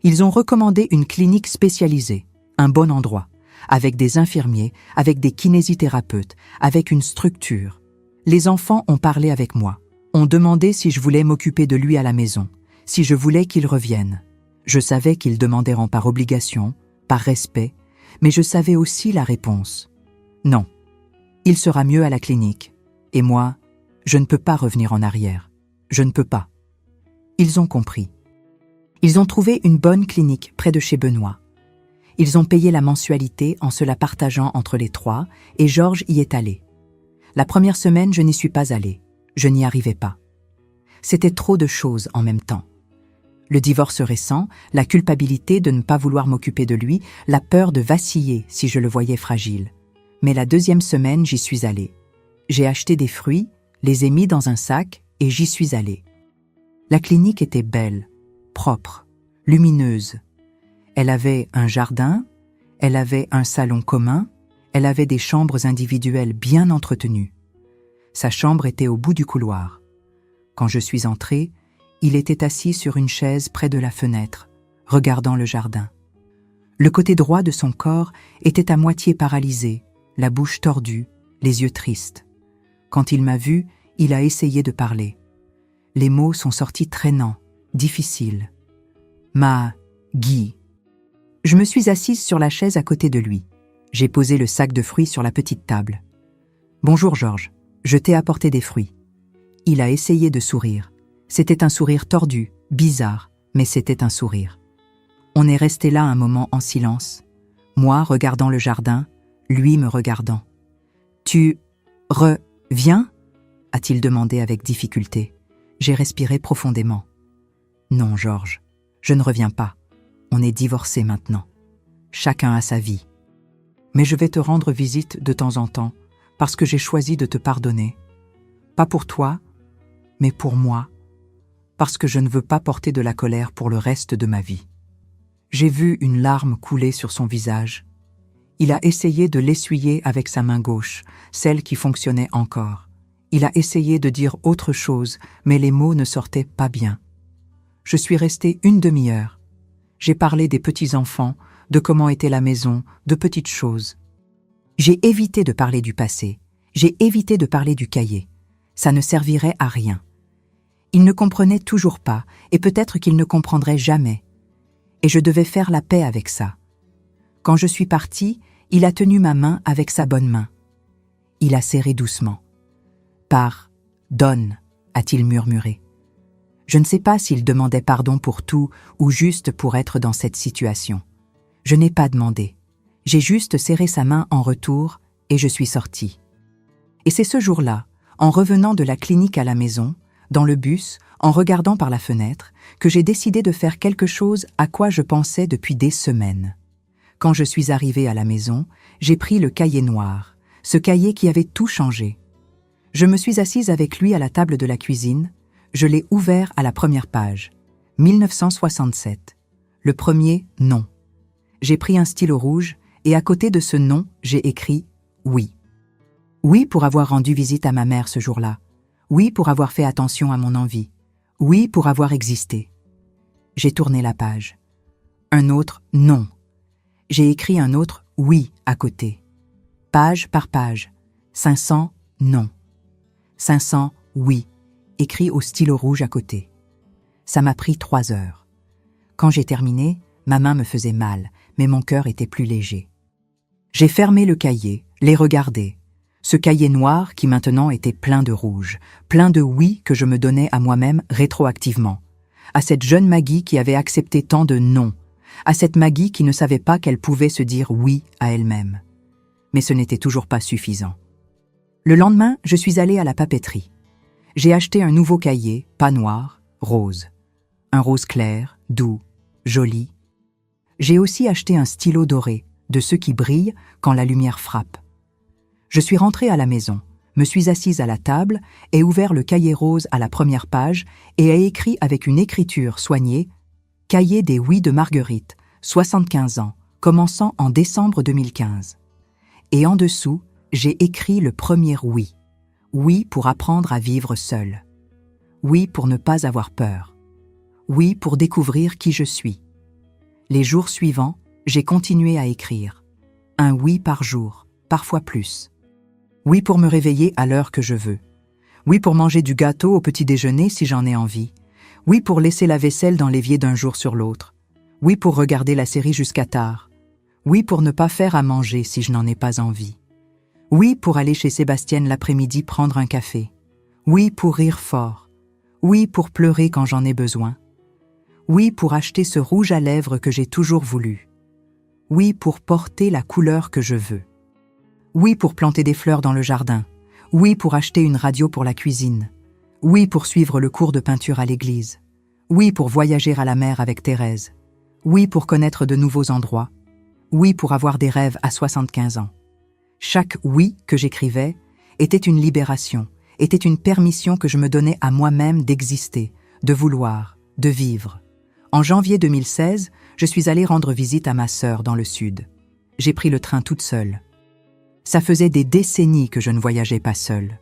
Ils ont recommandé une clinique spécialisée, un bon endroit, avec des infirmiers, avec des kinésithérapeutes, avec une structure. Les enfants ont parlé avec moi, ont demandé si je voulais m'occuper de lui à la maison, si je voulais qu'il revienne. Je savais qu'ils demanderont par obligation, par respect, mais je savais aussi la réponse. Non, il sera mieux à la clinique. Et moi, je ne peux pas revenir en arrière. Je ne peux pas. Ils ont compris. Ils ont trouvé une bonne clinique près de chez Benoît. Ils ont payé la mensualité en se la partageant entre les 3 et Georges y est allé. La première semaine, je n'y suis pas allée. Je n'y arrivais pas. C'était trop de choses en même temps. Le divorce récent, la culpabilité de ne pas vouloir m'occuper de lui, la peur de vaciller si je le voyais fragile. Mais la 2e semaine, j'y suis allée. J'ai acheté des fruits, les ai mis dans un sac et j'y suis allée. La clinique était belle, propre, lumineuse. Elle avait un jardin, elle avait un salon commun, elle avait des chambres individuelles bien entretenues. Sa chambre était au bout du couloir. Quand je suis entrée, il était assis sur une chaise près de la fenêtre, regardant le jardin. Le côté droit de son corps était à moitié paralysé, la bouche tordue, les yeux tristes. Quand il m'a vue, il a essayé de parler. Les mots sont sortis traînants, difficiles. Guy. Je me suis assise sur la chaise à côté de lui. J'ai posé le sac de fruits sur la petite table. « Bonjour Georges, je t'ai apporté des fruits. » Il a essayé de sourire. C'était un sourire tordu, bizarre, mais c'était un sourire. On est resté là un moment en silence, moi regardant le jardin, lui me regardant. « Tu reviens ?» a-t-il demandé avec difficulté. J'ai respiré profondément. « Non, Georges, je ne reviens pas. On est divorcés maintenant. Chacun a sa vie. Mais je vais te rendre visite de temps en temps, parce que j'ai choisi de te pardonner. Pas pour toi, mais pour moi, parce que je ne veux pas porter de la colère pour le reste de ma vie. » J'ai vu une larme couler sur son visage. Il a essayé de l'essuyer avec sa main gauche, celle qui fonctionnait encore. Il a essayé de dire autre chose, mais les mots ne sortaient pas bien. Je suis restée une demi-heure. J'ai parlé des petits-enfants, de comment était la maison, de petites choses. J'ai évité de parler du passé. J'ai évité de parler du cahier. Ça ne servirait à rien. Il ne comprenait toujours pas, et peut-être qu'il ne comprendrait jamais. Et je devais faire la paix avec ça. Quand je suis partie, il a tenu ma main avec sa bonne main. Il a serré doucement. « Pardonne », a-t-il murmuré. Je ne sais pas s'il demandait pardon pour tout ou juste pour être dans cette situation. Je n'ai pas demandé. J'ai juste serré sa main en retour et je suis sortie. Et c'est ce jour-là, en revenant de la clinique à la maison, dans le bus, en regardant par la fenêtre, que j'ai décidé de faire quelque chose à quoi je pensais depuis des semaines. Quand je suis arrivée à la maison, j'ai pris le cahier noir, ce cahier qui avait tout changé. Je me suis assise avec lui à la table de la cuisine, je l'ai ouvert à la première page. 1967. Le premier « non ». J'ai pris un stylo rouge et à côté de ce « non », j'ai écrit « oui ». Oui pour avoir rendu visite à ma mère ce jour-là. Oui pour avoir fait attention à mon envie. Oui pour avoir existé. J'ai tourné la page. Un autre « non ». J'ai écrit un autre « oui » à côté. Page par page. 500 « non ». 500 « oui », écrit au stylo rouge à côté. Ça m'a pris 3 heures. Quand j'ai terminé, ma main me faisait mal, mais mon cœur était plus léger. J'ai fermé le cahier, les regardé. Ce cahier noir qui maintenant était plein de rouge, plein de oui que je me donnais à moi-même rétroactivement. À cette jeune Maggie qui avait accepté tant de non. À cette Maggie qui ne savait pas qu'elle pouvait se dire oui à elle-même. Mais ce n'était toujours pas suffisant. Le lendemain, je suis allée à la papeterie. J'ai acheté un nouveau cahier, pas noir, rose. Un rose clair, doux, joli. J'ai aussi acheté un stylo doré, de ceux qui brillent quand la lumière frappe. Je suis rentrée à la maison. me suis assise à la table, ai ouvert le cahier rose à la première page et ai écrit avec une écriture soignée « Cahier des oui de Marguerite, 75 ans, commençant en décembre 2015 ». Et en dessous, j'ai écrit le premier oui. Oui pour apprendre à vivre seul. Oui pour ne pas avoir peur. Oui pour découvrir qui je suis. Les jours suivants, j'ai continué à écrire. Un oui par jour, parfois plus. Oui pour me réveiller à l'heure que je veux. Oui pour manger du gâteau au petit déjeuner si j'en ai envie. Oui pour laisser la vaisselle dans l'évier d'un jour sur l'autre. Oui pour regarder la série jusqu'à tard. Oui pour ne pas faire à manger si je n'en ai pas envie. Oui pour aller chez Sébastienne l'après-midi prendre un café. Oui pour rire fort. Oui pour pleurer quand j'en ai besoin. Oui pour acheter ce rouge à lèvres que j'ai toujours voulu. Oui pour porter la couleur que je veux. Oui pour planter des fleurs dans le jardin. Oui pour acheter une radio pour la cuisine. Oui pour suivre le cours de peinture à l'église. Oui pour voyager à la mer avec Thérèse. Oui pour connaître de nouveaux endroits. Oui pour avoir des rêves à 75 ans. Chaque oui que j'écrivais était une libération, était une permission que je me donnais à moi-même d'exister, de vouloir, de vivre. En janvier 2016, je suis allée rendre visite à ma sœur dans le sud. J'ai pris le train toute seule. Ça faisait des décennies que je ne voyageais pas seule.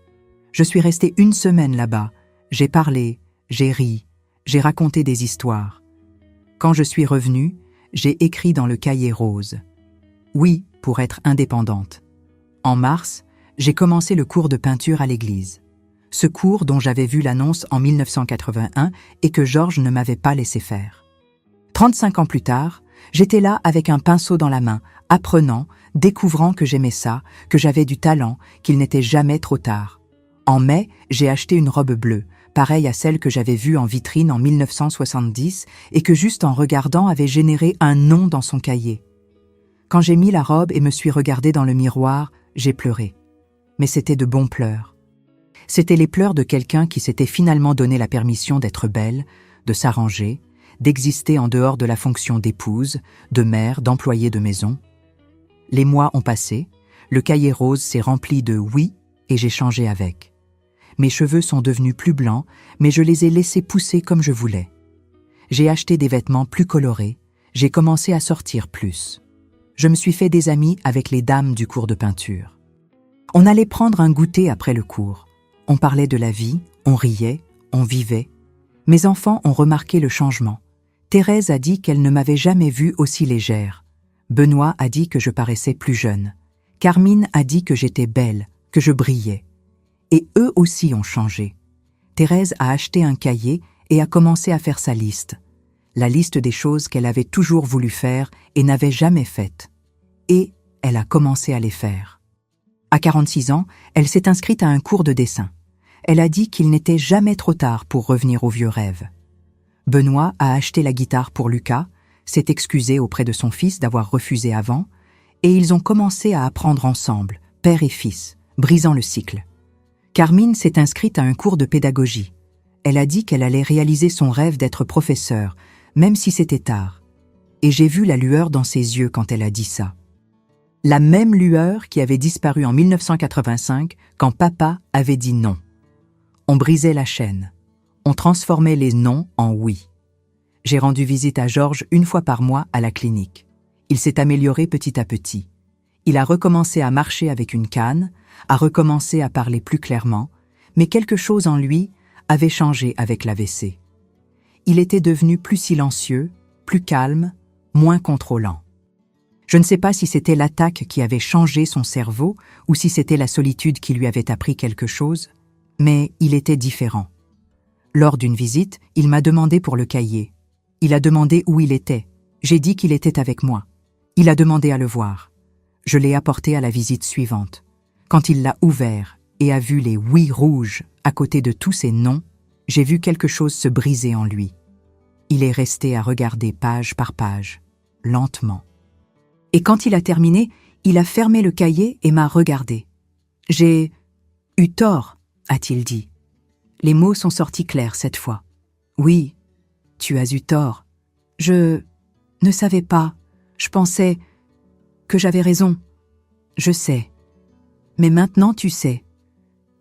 Je suis restée 1 semaine là-bas. J'ai parlé, j'ai ri, j'ai raconté des histoires. Quand je suis revenue, j'ai écrit dans le cahier rose. Oui, pour être indépendante. En mars, j'ai commencé le cours de peinture à l'église. Ce cours dont j'avais vu l'annonce en 1981 et que Georges ne m'avait pas laissé faire. 35 ans plus tard, j'étais là avec un pinceau dans la main, apprenant, découvrant que j'aimais ça, que j'avais du talent, qu'il n'était jamais trop tard. En mai, j'ai acheté une robe bleue, pareille à celle que j'avais vue en vitrine en 1970 et que juste en regardant avait généré un nom dans son cahier. Quand j'ai mis la robe et me suis regardée dans le miroir, j'ai pleuré. Mais c'était de bons pleurs. C'étaient les pleurs de quelqu'un qui s'était finalement donné la permission d'être belle, de s'arranger, d'exister en dehors de la fonction d'épouse, de mère, d'employée de maison. Les mois ont passé, le cahier rose s'est rempli de oui et j'ai changé avec. Mes cheveux sont devenus plus blancs, mais je les ai laissés pousser comme je voulais. J'ai acheté des vêtements plus colorés, j'ai commencé à sortir plus. Je me suis fait des amis avec les dames du cours de peinture. On allait prendre un goûter après le cours. On parlait de la vie, on riait, on vivait. Mes enfants ont remarqué le changement. Thérèse a dit qu'elle ne m'avait jamais vue aussi légère. Benoît a dit que je paraissais plus jeune. Carmine a dit que j'étais belle, que je brillais. Et eux aussi ont changé. Thérèse a acheté un cahier et a commencé à faire sa liste. La liste des choses qu'elle avait toujours voulu faire et n'avait jamais faites. Et elle a commencé à les faire. À 46 ans, elle s'est inscrite à un cours de dessin. Elle a dit qu'il n'était jamais trop tard pour revenir aux vieux rêves. Benoît a acheté la guitare pour Lucas, s'est excusé auprès de son fils d'avoir refusé avant, et ils ont commencé à apprendre ensemble, père et fils, brisant le cycle. Carmine s'est inscrite à un cours de pédagogie. Elle a dit qu'elle allait réaliser son rêve d'être professeure, même si c'était tard. Et j'ai vu la lueur dans ses yeux quand elle a dit ça. La même lueur qui avait disparu en 1985 quand papa avait dit non. On brisait la chaîne. On transformait les non en oui. J'ai rendu visite à Georges 1 fois par mois à la clinique. Il s'est amélioré petit à petit. Il a recommencé à marcher avec une canne, a recommencé à parler plus clairement, mais quelque chose en lui avait changé avec l'AVC. Il était devenu plus silencieux, plus calme, moins contrôlant. Je ne sais pas si c'était l'attaque qui avait changé son cerveau ou si c'était la solitude qui lui avait appris quelque chose, mais il était différent. Lors d'une visite, il m'a demandé pour le cahier. Il a demandé où il était. J'ai dit qu'il était avec moi. Il a demandé à le voir. Je l'ai apporté à la visite suivante. Quand il l'a ouvert et a vu les oui rouges à côté de tous ces non, j'ai vu quelque chose se briser en lui. Il est resté à regarder page par page, lentement. Et quand il a terminé, il a fermé le cahier et m'a regardé. « J'ai eu tort », a-t-il dit. Les mots sont sortis clairs cette fois. « Oui, tu as eu tort. Je ne savais pas. Je pensais que j'avais raison. Je sais. Mais maintenant tu sais.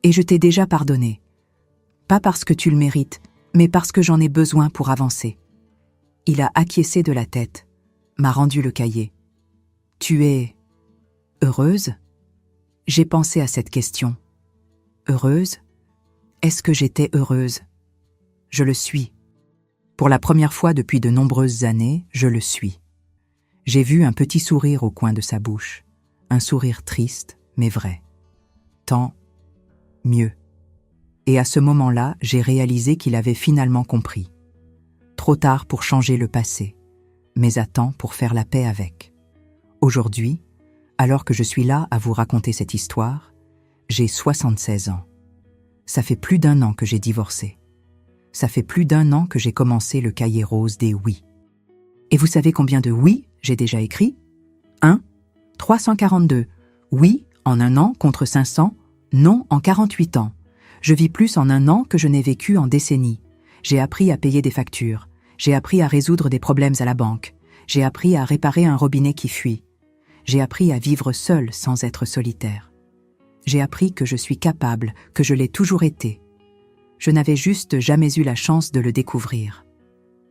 Et je t'ai déjà pardonné. Pas parce que tu le mérites, mais parce que j'en ai besoin pour avancer. » Il a acquiescé de la tête, m'a rendu le cahier. « Tu es heureuse ?» J'ai pensé à cette question. Heureuse? Est-ce que j'étais heureuse? Je le suis. Pour la première fois depuis de nombreuses années, je le suis. J'ai vu un petit sourire au coin de sa bouche, un sourire triste, mais vrai. Tant mieux. Et à ce moment-là, j'ai réalisé qu'il avait finalement compris. Trop tard pour changer le passé, mais à temps pour faire la paix avec. Aujourd'hui, alors que je suis là à vous raconter cette histoire, j'ai 76 ans. Ça fait plus d'1 an que j'ai divorcé. Ça fait plus d'1 an que j'ai commencé le cahier rose des oui. Et vous savez combien de oui j'ai déjà écrit? 342. Oui en 1 an contre 500, non en 48 ans. Je vis plus en 1 an que je n'ai vécu en décennies. J'ai appris à payer des factures. J'ai appris à résoudre des problèmes à la banque. J'ai appris à réparer un robinet qui fuit. J'ai appris à vivre seul sans être solitaire. J'ai appris que je suis capable, que je l'ai toujours été. Je n'avais juste jamais eu la chance de le découvrir.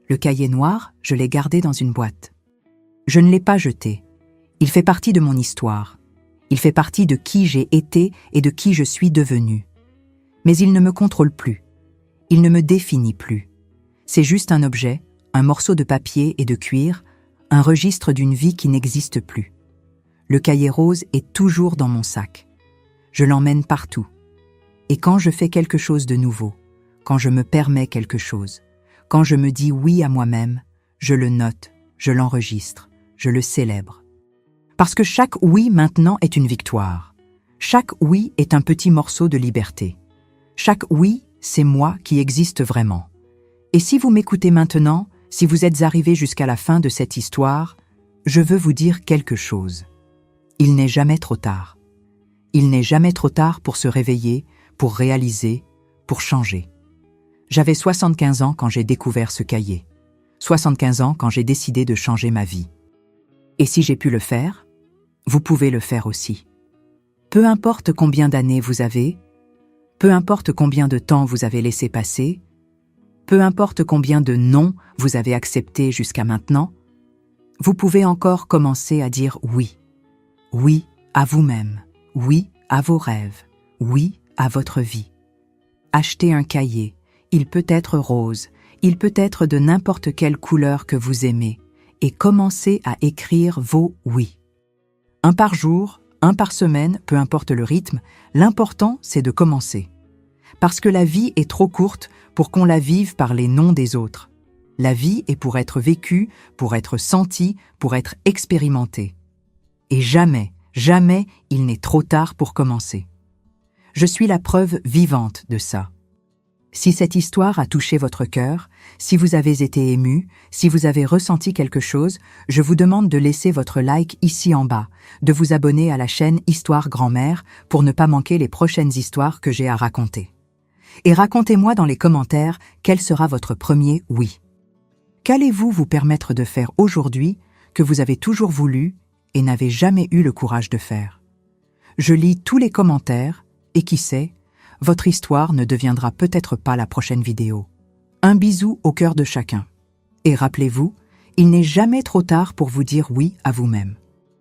Le cahier noir, je l'ai gardé dans une boîte. Je ne l'ai pas jeté. Il fait partie de mon histoire. Il fait partie de qui j'ai été et de qui je suis devenue. Mais il ne me contrôle plus. Il ne me définit plus. C'est juste un objet, un morceau de papier et de cuir, un registre d'une vie qui n'existe plus. Le cahier rose est toujours dans mon sac. Je l'emmène partout. Et quand je fais quelque chose de nouveau, quand je me permets quelque chose, quand je me dis oui à moi-même, je le note, je l'enregistre, je le célèbre. Parce que chaque oui maintenant est une victoire. Chaque oui est un petit morceau de liberté. Chaque oui, c'est moi qui existe vraiment. Et si vous m'écoutez maintenant, si vous êtes arrivé jusqu'à la fin de cette histoire, je veux vous dire quelque chose. Il n'est jamais trop tard. Il n'est jamais trop tard pour se réveiller, pour réaliser, pour changer. J'avais 75 ans quand j'ai découvert ce cahier. 75 ans quand j'ai décidé de changer ma vie. Et si j'ai pu le faire, vous pouvez le faire aussi. Peu importe combien d'années vous avez, peu importe combien de temps vous avez laissé passer, peu importe combien de non vous avez accepté jusqu'à maintenant, vous pouvez encore commencer à dire oui. Oui à vous-même, oui à vos rêves, oui à votre vie. Achetez un cahier, il peut être rose, il peut être de n'importe quelle couleur que vous aimez, et commencez à écrire vos oui. 1 par jour, 1 par semaine, peu importe le rythme, l'important c'est de commencer. Parce que la vie est trop courte pour qu'on la vive par les noms des autres. La vie est pour être vécue, pour être sentie, pour être expérimentée. Et jamais, jamais il n'est trop tard pour commencer. Je suis la preuve vivante de ça. Si cette histoire a touché votre cœur, si vous avez été ému, si vous avez ressenti quelque chose, je vous demande de laisser votre like ici en bas, de vous abonner à la chaîne Histoire Grand-Mère pour ne pas manquer les prochaines histoires que j'ai à raconter. Et racontez-moi dans les commentaires quel sera votre premier oui. Qu'allez-vous vous permettre de faire aujourd'hui que vous avez toujours voulu et n'avez jamais eu le courage de faire? Je lis tous les commentaires et qui sait, votre histoire ne deviendra peut-être pas la prochaine vidéo. Un bisou au cœur de chacun. Et rappelez-vous, il n'est jamais trop tard pour vous dire oui à vous-même.